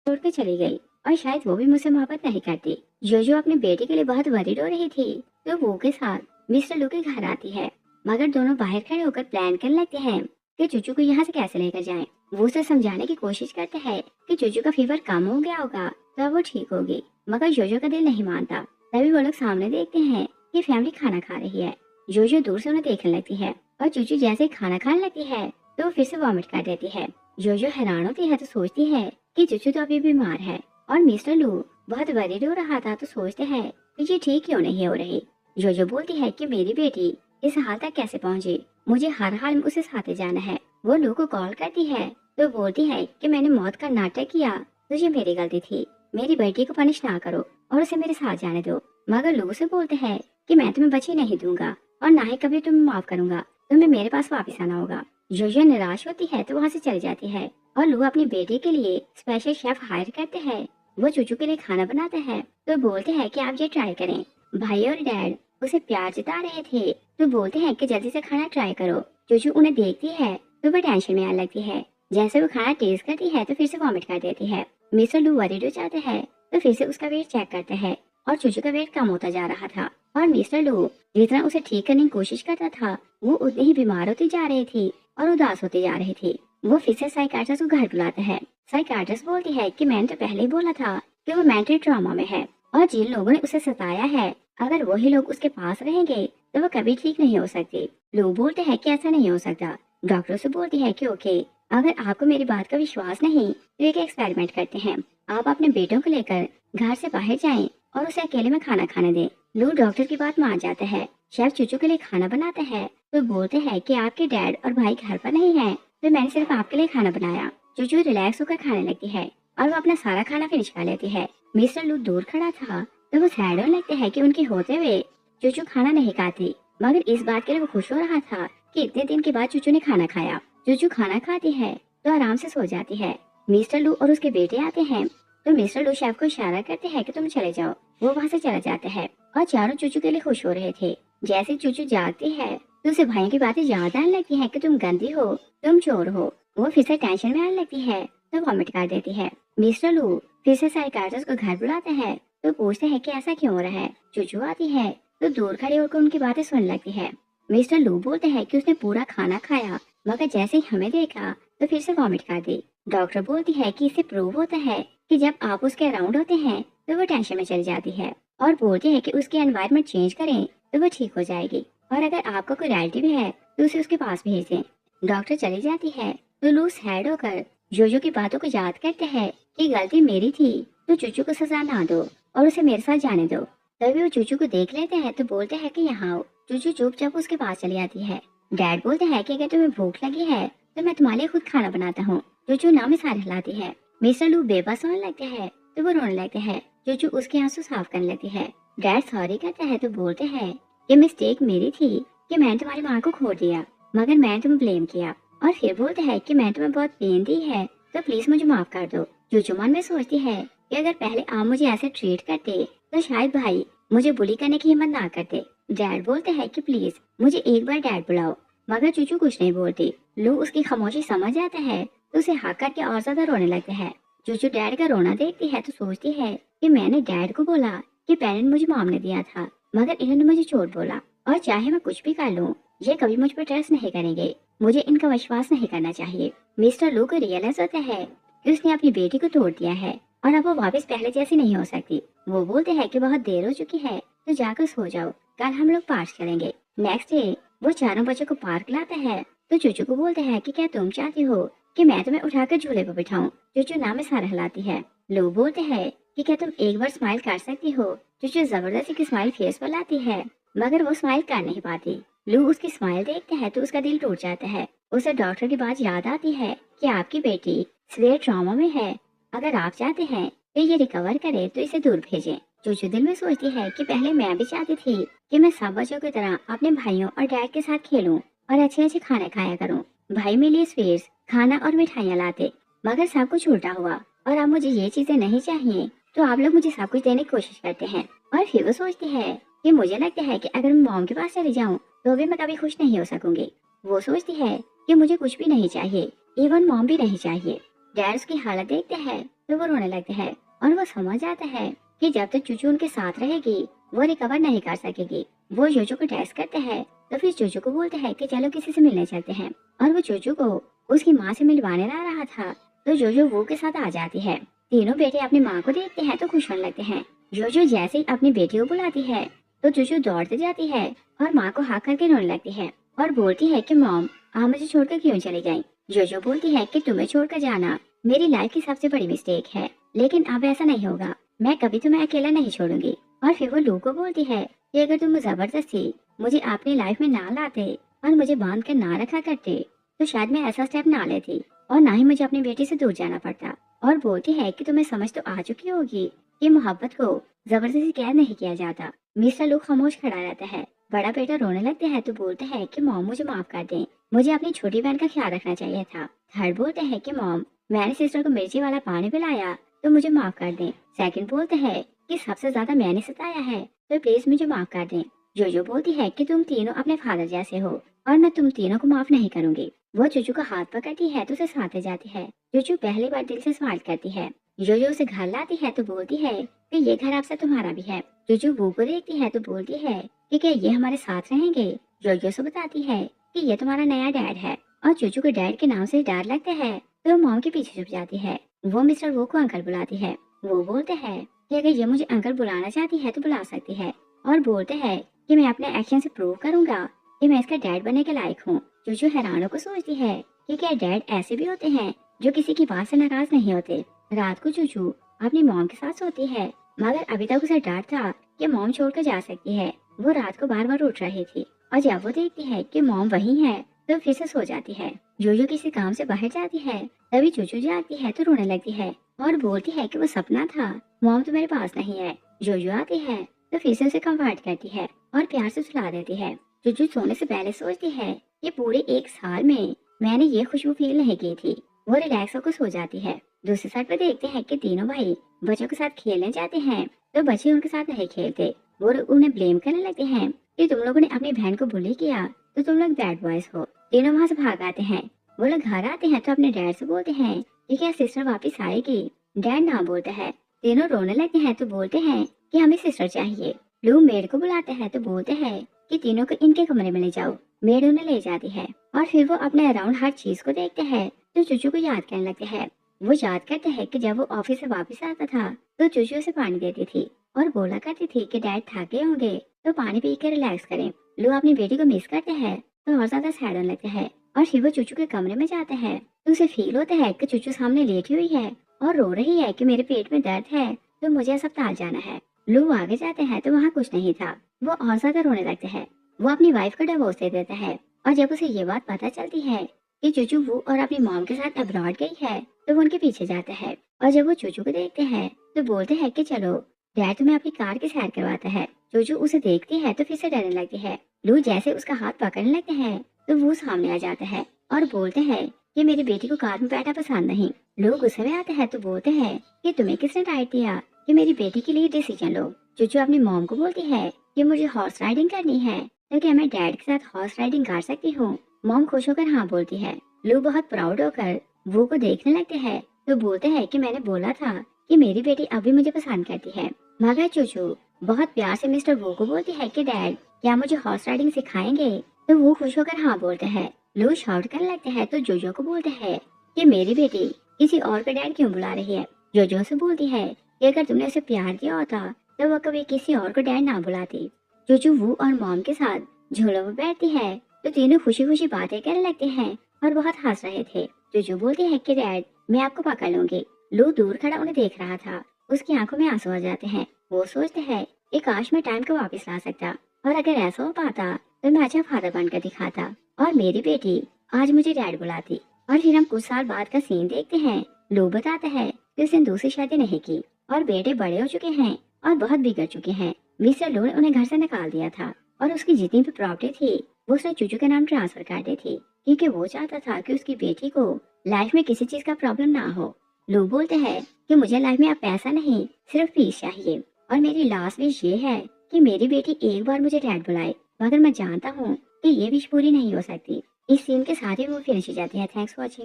छोड़कर चली गई और शायद वो भी मुझसे मोहब्बत नहीं करती। जो अपने बेटे के लिए बहुत वरीड हो रही थी तो वो के साथ मिस्टर लू के घर आती है, मगर दोनों बाहर खड़े होकर प्लान करने लगते हैं कि चूचू को यहाँ से कैसे लेकर जाएं। वो उसे समझाने की कोशिश करते हैं कि चूचू का फीवर कम हो गया होगा तो वो ठीक होगी, मगर जोजो का दिल नहीं मानता। तभी वो लोग सामने देखते हैं कि फैमिली खाना खा रही है। जोजो दूर से उन्हें देखने लगती है और चूचू जैसे खाना खाने लगती है तो वो फिर से वॉमिट कर देती है। जोजो हैरान होती है तो सोचती है कि चूचू तो अभी बीमार है और मिस्टर लू बहुत वरीड हो रहा था तो सोचते हैं कि ये ठीक क्यों नहीं हो रही। जोजो बोलती है कि मेरी बेटी इस हाल तक कैसे पहुंची, मुझे हर हाल में उसे साथ जाना है। वो लू को कॉल करती है तो बोलती है कि मैंने मौत का नाटक किया तो ये मेरी गलती थी, मेरी बेटी को पनिश ना करो और उसे मेरे साथ जाने दो। मगर लू से बोलते हैं कि मैं तुम्हें बच्ची नहीं दूंगा और ना ही कभी तुम्हें माफ करूंगा, तुम्हें मेरे पास वापस आना होगा। जोजो निराश होती है तो वहाँ से चली जाती है और लू अपनी बेटी के लिए स्पेशल शेफ हायर करते हैं। वो चूचू के लिए खाना बनाते हैं तो बोलते हैं कि आप ये ट्राई करें। भाई और डैड उसे प्यार जता रहे थे तो बोलते हैं कि जल्दी से खाना ट्राई करो। चूचू उन्हें देखती है तो वो टेंशन में आने लगती है। जैसे वो खाना टेस्ट करती है तो फिर से वॉमिट कर देती है। मिस्टर लू वरीड हो जाते हैं तो फिर से उसका वेट चेक करते हैं और चूचू का वेट कम होता जा रहा था और मिस्टर लू जितना उसे ठीक करने की कोशिश करता था वो उतनी ही बीमार होती जा रही थी और उदास होती जा रही थी। वो फिर से साइकियाट्रिस्ट को घर बुलाता है। साइकियाट्रिस्ट बोलती है कि मैंने तो पहले ही बोला था कि वो मेंटल ट्रॉमा में है और जिन लोगों ने उसे सताया है अगर वही लोग उसके पास रहेंगे तो वो कभी ठीक नहीं हो सकती। लोग बोलते हैं कि ऐसा नहीं हो सकता। डॉक्टर से बोलती है कि ओके, अगर आपको मेरी बात का विश्वास नहीं तो एक एक्सपेरिमेंट करते हैं। आप अपने बेटों को लेकर घर से बाहर जाएं और उसे अकेले में खाना खाने दें। लोग डॉक्टर की बात मान जाते हैं। शेफ चूचू के लिए खाना बनाते हैं तो बोलते हैं कि आपके डैड और भाई घर पर नहीं है तो मैंने सिर्फ आपके लिए खाना बनाया। चूचू रिलैक्स होकर खाने लगती है और वो अपना सारा खाना फिनिश कर लेती है। मिस्टर लू दूर खड़ा था तो वो सैड होने लगते हैं कि उनके होते हुए चूचू खाना नहीं खाती, मगर इस बात के लिए वो खुश हो रहा था कि इतने दिन के बाद चूचू ने खाना खाया। चूचू खाना खाती है तो आराम से सो जाती है। मिस्टर लू और उसके बेटे आते हैं तो मिस्टर लू शेफ को इशारा करते हैं कि तुम चले जाओ। वो वहाँ से चला जाते हैं और चारों चूचू के लिए खुश हो रहे थे। जैसे चूचू जागती है तो उसे भाइयों की बातें याद आने लगती है कि तुम गंदी हो, तुम चोर हो। वो फिर से टेंशन में आने लगती है तो वॉमिट कर देती है। मिस्टर लू फिर से साइकियाट्रिस्ट को घर बुलाते हैं तो पूछते हैं कि ऐसा क्यों हो रहा है। चूचू आती है तो दूर खड़े होकर उनकी बातें सुनने लगती है। मिस्टर लू बोलते हैं कि उसने पूरा खाना खाया, मगर जैसे ही हमें देखा तो फिर से वॉमिट कर दी। डॉक्टर बोलती है कि इससे प्रूव होता है कि जब आप उसके अराउंड होते हैं तो वो टेंशन में चली जाती है और बोलती है कि उसकी एनवायरनमेंट चेंज करें तो वो ठीक हो जाएगी और अगर आपका कोई रिलेटिव है तो उसे उसके पास भेज दें। डॉक्टर चली जाती है तो लू सैड होकर जोजो की बातों को याद करते हैं कि गलती मेरी थी तो चूचू को सजा ना दो और उसे मेरे साथ जाने दो। तभी वो चूचू को देख लेते हैं तो बोलते हैं कि यहाँ आओ। चूचू चुपचाप उसके पास चली आती है। डैड बोलते हैं कि अगर तुम्हें भूख लगी है तो मैं तुम्हारे लिए खुद खाना बनाता हूँ। चूचू ना में सारे हिलाती है। मिस्टर लू बेबस होने लगते हैं तो वो रोने लगते हैं। चूचू उसके आंसू साफ करने लगती है। डैड सॉरी कहते हैं तो बोलते हैं कि मिस्टेक मेरी थी कि मैंने तुम्हारी माँ को खो दिया, मगर मैंने तुम्हें ब्लेम किया। और फिर बोलता है कि मैंने तुम्हें बहुत पेन दी है, तो प्लीज मुझे माफ कर दो। चूचू मन में सोचती है कि अगर पहले आप मुझे ऐसे ट्रीट करते तो शायद भाई मुझे बुली करने की हिम्मत ना करते। डैड बोलते हैं कि प्लीज मुझे एक बार डैड बुलाओ, मगर चूचू कुछ नहीं बोलती। लू उसकी खामोशी समझ जाता है तो उसे हक करके और ज्यादा रोने लगता है। चूचू डैड का रोना देखती है तो सोचती है कि मैंने डैड को बोला कि पेरेंट मुझे मॉम ने दिया था, मगर इन्होंने मुझे चोट बोला, और चाहे मैं कुछ भी कर लूं ये कभी मुझ पर ट्रस्ट नहीं करेंगे, मुझे इनका विश्वास नहीं करना चाहिए। मिस्टर लू को रियलाइज होता है कि उसने अपनी बेटी को तोड़ दिया है और अब वो वापस पहले जैसी नहीं हो सकती। वो बोलते हैं कि बहुत देर हो चुकी है तो जाकर सो जाओ, कल हम लोग पार्क करेंगे। नेक्स्ट डे वो चारों बच्चों को पार्क लाता है तो चूचू को बोलते हैं कि क्या तुम चाहती हो कि मैं तुम्हें उठाकर झूले पर बिठाऊं। चूचू नाम में सारा हिलाती है। लू बोलते हैं कि क्या तुम एक बार स्माइल कर सकती हो। चूचू जबरदस्ती की स्माइल फेस पर लाती है, मगर वो स्माइल कर नहीं पाती। लू उसकी स्माइल देखता है तो उसका दिल टूट जाता है। उसे डॉक्टर की बात याद आती है कि आपकी बेटी सीवियर ट्रॉमा में है, अगर आप चाहते हैं कि ये रिकवर करे तो इसे दूर भेजें। चूचू दिल में सोचती है कि पहले मैं भी चाहती थी कि मैं सब बच्चों की तरह अपने भाइयों और डैड के साथ खेलूं और अच्छे अच्छे खाने खाया करूं। भाई मेरे लिए स्वीट्स, खाना और मिठाइयाँ लाते, मगर सब कुछ उल्टा हुआ और अब मुझे ये चीजें नहीं चाहिए तो आप लोग मुझे सब कुछ देने की कोशिश करते हैं। और फिर वो सोचती है कि मुझे लगता है कि अगर मैं मॉम के पास चली जाऊं तो भी मैं कभी खुश नहीं हो सकूंगी। वो सोचती है कि मुझे कुछ भी नहीं चाहिए, इवन मॉम भी नहीं चाहिए। डैड उसकी हालत देखते हैं तो वो रोने लगते हैं और वो समझ जाता है कि जब तक चूचू उनके साथ रहेगी वो रिकवर नहीं कर सकेगी। वो चूचू को टेस्ट करते हैं तो फिर चूचू को बोलते हैं कि चलो किसी से मिलने चलते हैं, और वो चूचू को उसकी माँ से मिलवाने ला रहा था तो जोजो वो के साथ आ जाती है। तीनों बेटे अपनी माँ को देखते हैं तो खुश होने लगते हैं। जोजो जैसे ही अपनी बेटी को बुलाती है तो चूचू दौड़ते जाती है और माँ को हाथ करके रोने लगती है और बोलती है कि मॉम आप मुझे छोड़कर क्यों चली गई। जोजो बोलती है कि तुम्हें छोड़कर जाना मेरी लाइफ की सबसे बड़ी मिस्टेक है, लेकिन अब ऐसा नहीं होगा, मैं कभी तुम्हें अकेला नहीं छोड़ूंगी। और फिर वो लू को बोलती है कि अगर तुम जबरदस्ती मुझे अपनी लाइफ में ना लाते और मुझे बांध कर ना रखा करते तो शायद मैं ऐसा स्टेप ना लेती और ना ही मुझे अपनी बेटी से दूर जाना पड़ता। और बोलती है कि तुम्हें समझ तो आ चुकी होगी कि मोहब्बत को जबरदस्ती कैद नहीं किया जाता। मिस्टर लू खामोश खड़ा रहता है। बड़ा बेटा रोने लगता है तो बोलता है कि मॉम मुझे माफ कर दें, मुझे अपनी छोटी बहन का ख्याल रखना चाहिए था। थर्ड बोलते हैं कि मॉम मैंने सिस्टर को मिर्ची वाला पानी पिलाया तो मुझे माफ कर दें। सेकंड बोलते हैं कि सबसे ज्यादा मैंने सताया है तो प्लीज मुझे माफ कर दें। जोजो बोलती है कि तुम तीनों अपने फादर जैसे हो और मैं तुम तीनों को माफ नहीं करूंगी। वो चूचू का हाथ पकड़ती है तो उसे साथ ले जाती है। चूचू पहली बार दिल से स्माइल करती है। जोजो उसे घर लाती है तो बोलती है कि ये घर आपसे तुम्हारा भी है। चूचू वो को देखती है तो बोलती है कि क्या ये हमारे साथ रहेंगे। जोजो से बताती है कि ये तुम्हारा नया डैड है, और चूचू को डैड के नाम से डर लगता है तो वो मॉम के पीछे छुप जाती है। वो मिस्टर वो को अंकल बुलाती है। वो बोलते हैं कि अगर ये मुझे अंकल बुलाना चाहती है तो बुला सकती है, और बोलते हैं कि मैं अपने एक्शन से प्रूव करूंगा कि मैं इसका डैड बनने के लायक हूँ। चूचू हैरानों को सोचती है कि क्या डैड ऐसे भी होते हैं जो किसी की बात से नाराज नहीं होते। रात को चूचू अपनी मॉम के साथ सोती है, मगर अभी तक उसे डर था कि मॉम छोड़कर जा सकती है। वो रात को बार बार उठ रही थी और जब वो देखती है कि मॉम वही है तो फिर से सो जाती है। जोजो किसी काम से बाहर जाती है तभी चूचू जाती है तो रोने लगती है और बोलती है कि वो सपना था, मॉम तो मेरे पास नहीं है। जोजो आती है तो फिर से उसे कंफर्ट करती है और प्यार से सुला देती है। चूचू सोने से पहले सोचती है कि पूरे एक साल में मैंने ये खुशबू फील नहीं की थी। वो रिलैक्स होकर सो जाती है। दूसरी साइड पर देखते हैं कि तीनों भाई बच्चों के साथ खेलने जाते हैं तो बच्चे उनके साथ नहीं खेलते। वो उन्हें ब्लेम करने लगते हैं कि तुम लोगों ने अपनी बहन को बुली किया तो तुम लोग बैड बॉयज हो। तीनों वहाँ से भाग आते हैं। वो लोग घर आते हैं तो अपने डैड से बोलते हैं कि क्या सिस्टर वापस आएगी। डैड ना बोलता है। तीनों रोने लगते हैं तो बोलते हैं कि हमें सिस्टर चाहिए। लू मेड को बुलाते हैं तो बोलते हैं कि तीनों को इनके कमरे में ले जाओ। मेड उन्हें ले जाती है और फिर वो अपने अराउंड हर चीज को देखते हैं तो चूचू को याद करने लगते हैं। वो याद करते हैं कि जब वो ऑफिस से वापस आता था तो चूचू उसे पानी देती थी और बोला करती थी कि डैड थके होंगे तो पानी पी कर रिलैक्स करें। लू अपनी बेटी को मिस करते हैं तो और ज्यादा सैड होने लगते हैं और फिर वो चूचू के कमरे में जाता है तो उसे फील होता है कि चूचू सामने लेटी हुई है और रो रही है कि मेरे पेट में दर्द है तो मुझे अस्पताल जाना है। लू आगे जाते हैं तो वहाँ कुछ नहीं था। वो और ज्यादा रोने लगते हैं। वो अपनी वाइफ को डिवोर्स दे देता है और जब उसे ये बात पता चलती है कि चूचू वो और अपनी मॉम के साथ अब्रॉड गई है तो वो उनके पीछे जाता है और जब वो चूचू को देखते हैं तो बोलते हैं कि चलो डैड तुम्हें अपनी कार की सैर करवाता है। चूचू उसे देखती है तो फिर से डरने लगती है। लू जैसे उसका हाथ पकड़ने लगते हैं तो वो सामने आ जाता है और बोलते हैं कि मेरी बेटी को कार में बैठा पसंद नहीं। लोग गुस्से में आते हैं तो बोलते हैं कि तुम्हें किसने राइट दिया कि मेरी बेटी के लिए डिसीजन लो। चूचू अपनी मॉम को बोलती है कि मुझे हॉर्स राइडिंग करनी है, तो क्या मैं डैड के साथ हॉर्स राइडिंग कर सकती हूँ। मॉम खुश होकर हाँ बोलती है। लू बहुत प्राउड होकर वो को देखने लगते हैं तो बोलते हैं कि मैंने बोला था कि मेरी बेटी अभी मुझे पसंद करती है। मगर चूचू बहुत प्यार से मिस्टर वो को बोलती है कि डैड क्या मुझे हॉर्स राइडिंग सिखाएंगे, तो वो खुश होकर हाँ बोलते हैं। लू शाउट करने लगते हैं तो जोजो को बोलते हैं कि मेरी बेटी किसी और का डैड क्यों बुला रही है। जोजो से बोलती है कि अगर तुमने उसे प्यार दिया होता तो वह कभी किसी और को डैड ना बुलाती। जोजो वो और मॉम के साथ झूलों में बैठती है तो तीनों खुशी खुशी बातें करने लगते हैं और बहुत हंस रहे थे। जोजो बोलती है कि डैड मैं आपको पकड़ लूंगी। लू दूर खड़ा उन्हें देख रहा था, उसकी आंखों में आंसू आ जाते हैं। वो सोचते हैं कि काश मैं टाइम को वापस ला सकता और अगर ऐसा हो पाता तो मैं अच्छा फादर बनकर दिखाता और मेरी बेटी आज मुझे डैड बुलाती। और फिर हम कुछ साल बाद का सीन देखते हैं। लू बताता है कि उसने दूसरी शादी नहीं की और बेटे बड़े हो चुके हैं और बहुत बिगड़ चुके हैं। मिस्टर लू ने उन्हें घर से निकाल दिया था और उसकी जितनी भी प्रॉपर्टी थी वो उसने चूचू के नाम ट्रांसफर कर दी थी, क्योंकि वो चाहता था कि उसकी बेटी को लाइफ में किसी चीज का प्रॉब्लम ना हो। लोग बोलते हैं कि मुझे लाइफ में अब पैसा नहीं सिर्फ पीस चाहिए और मेरी लास्ट विश ये है कि मेरी बेटी एक बार मुझे डैड बुलाए, मगर मैं जानता हूँ कि ये विश पूरी नहीं हो सकती। इस सीन के साथ ही वो फिनिश हो जाती है। Thanks for watching.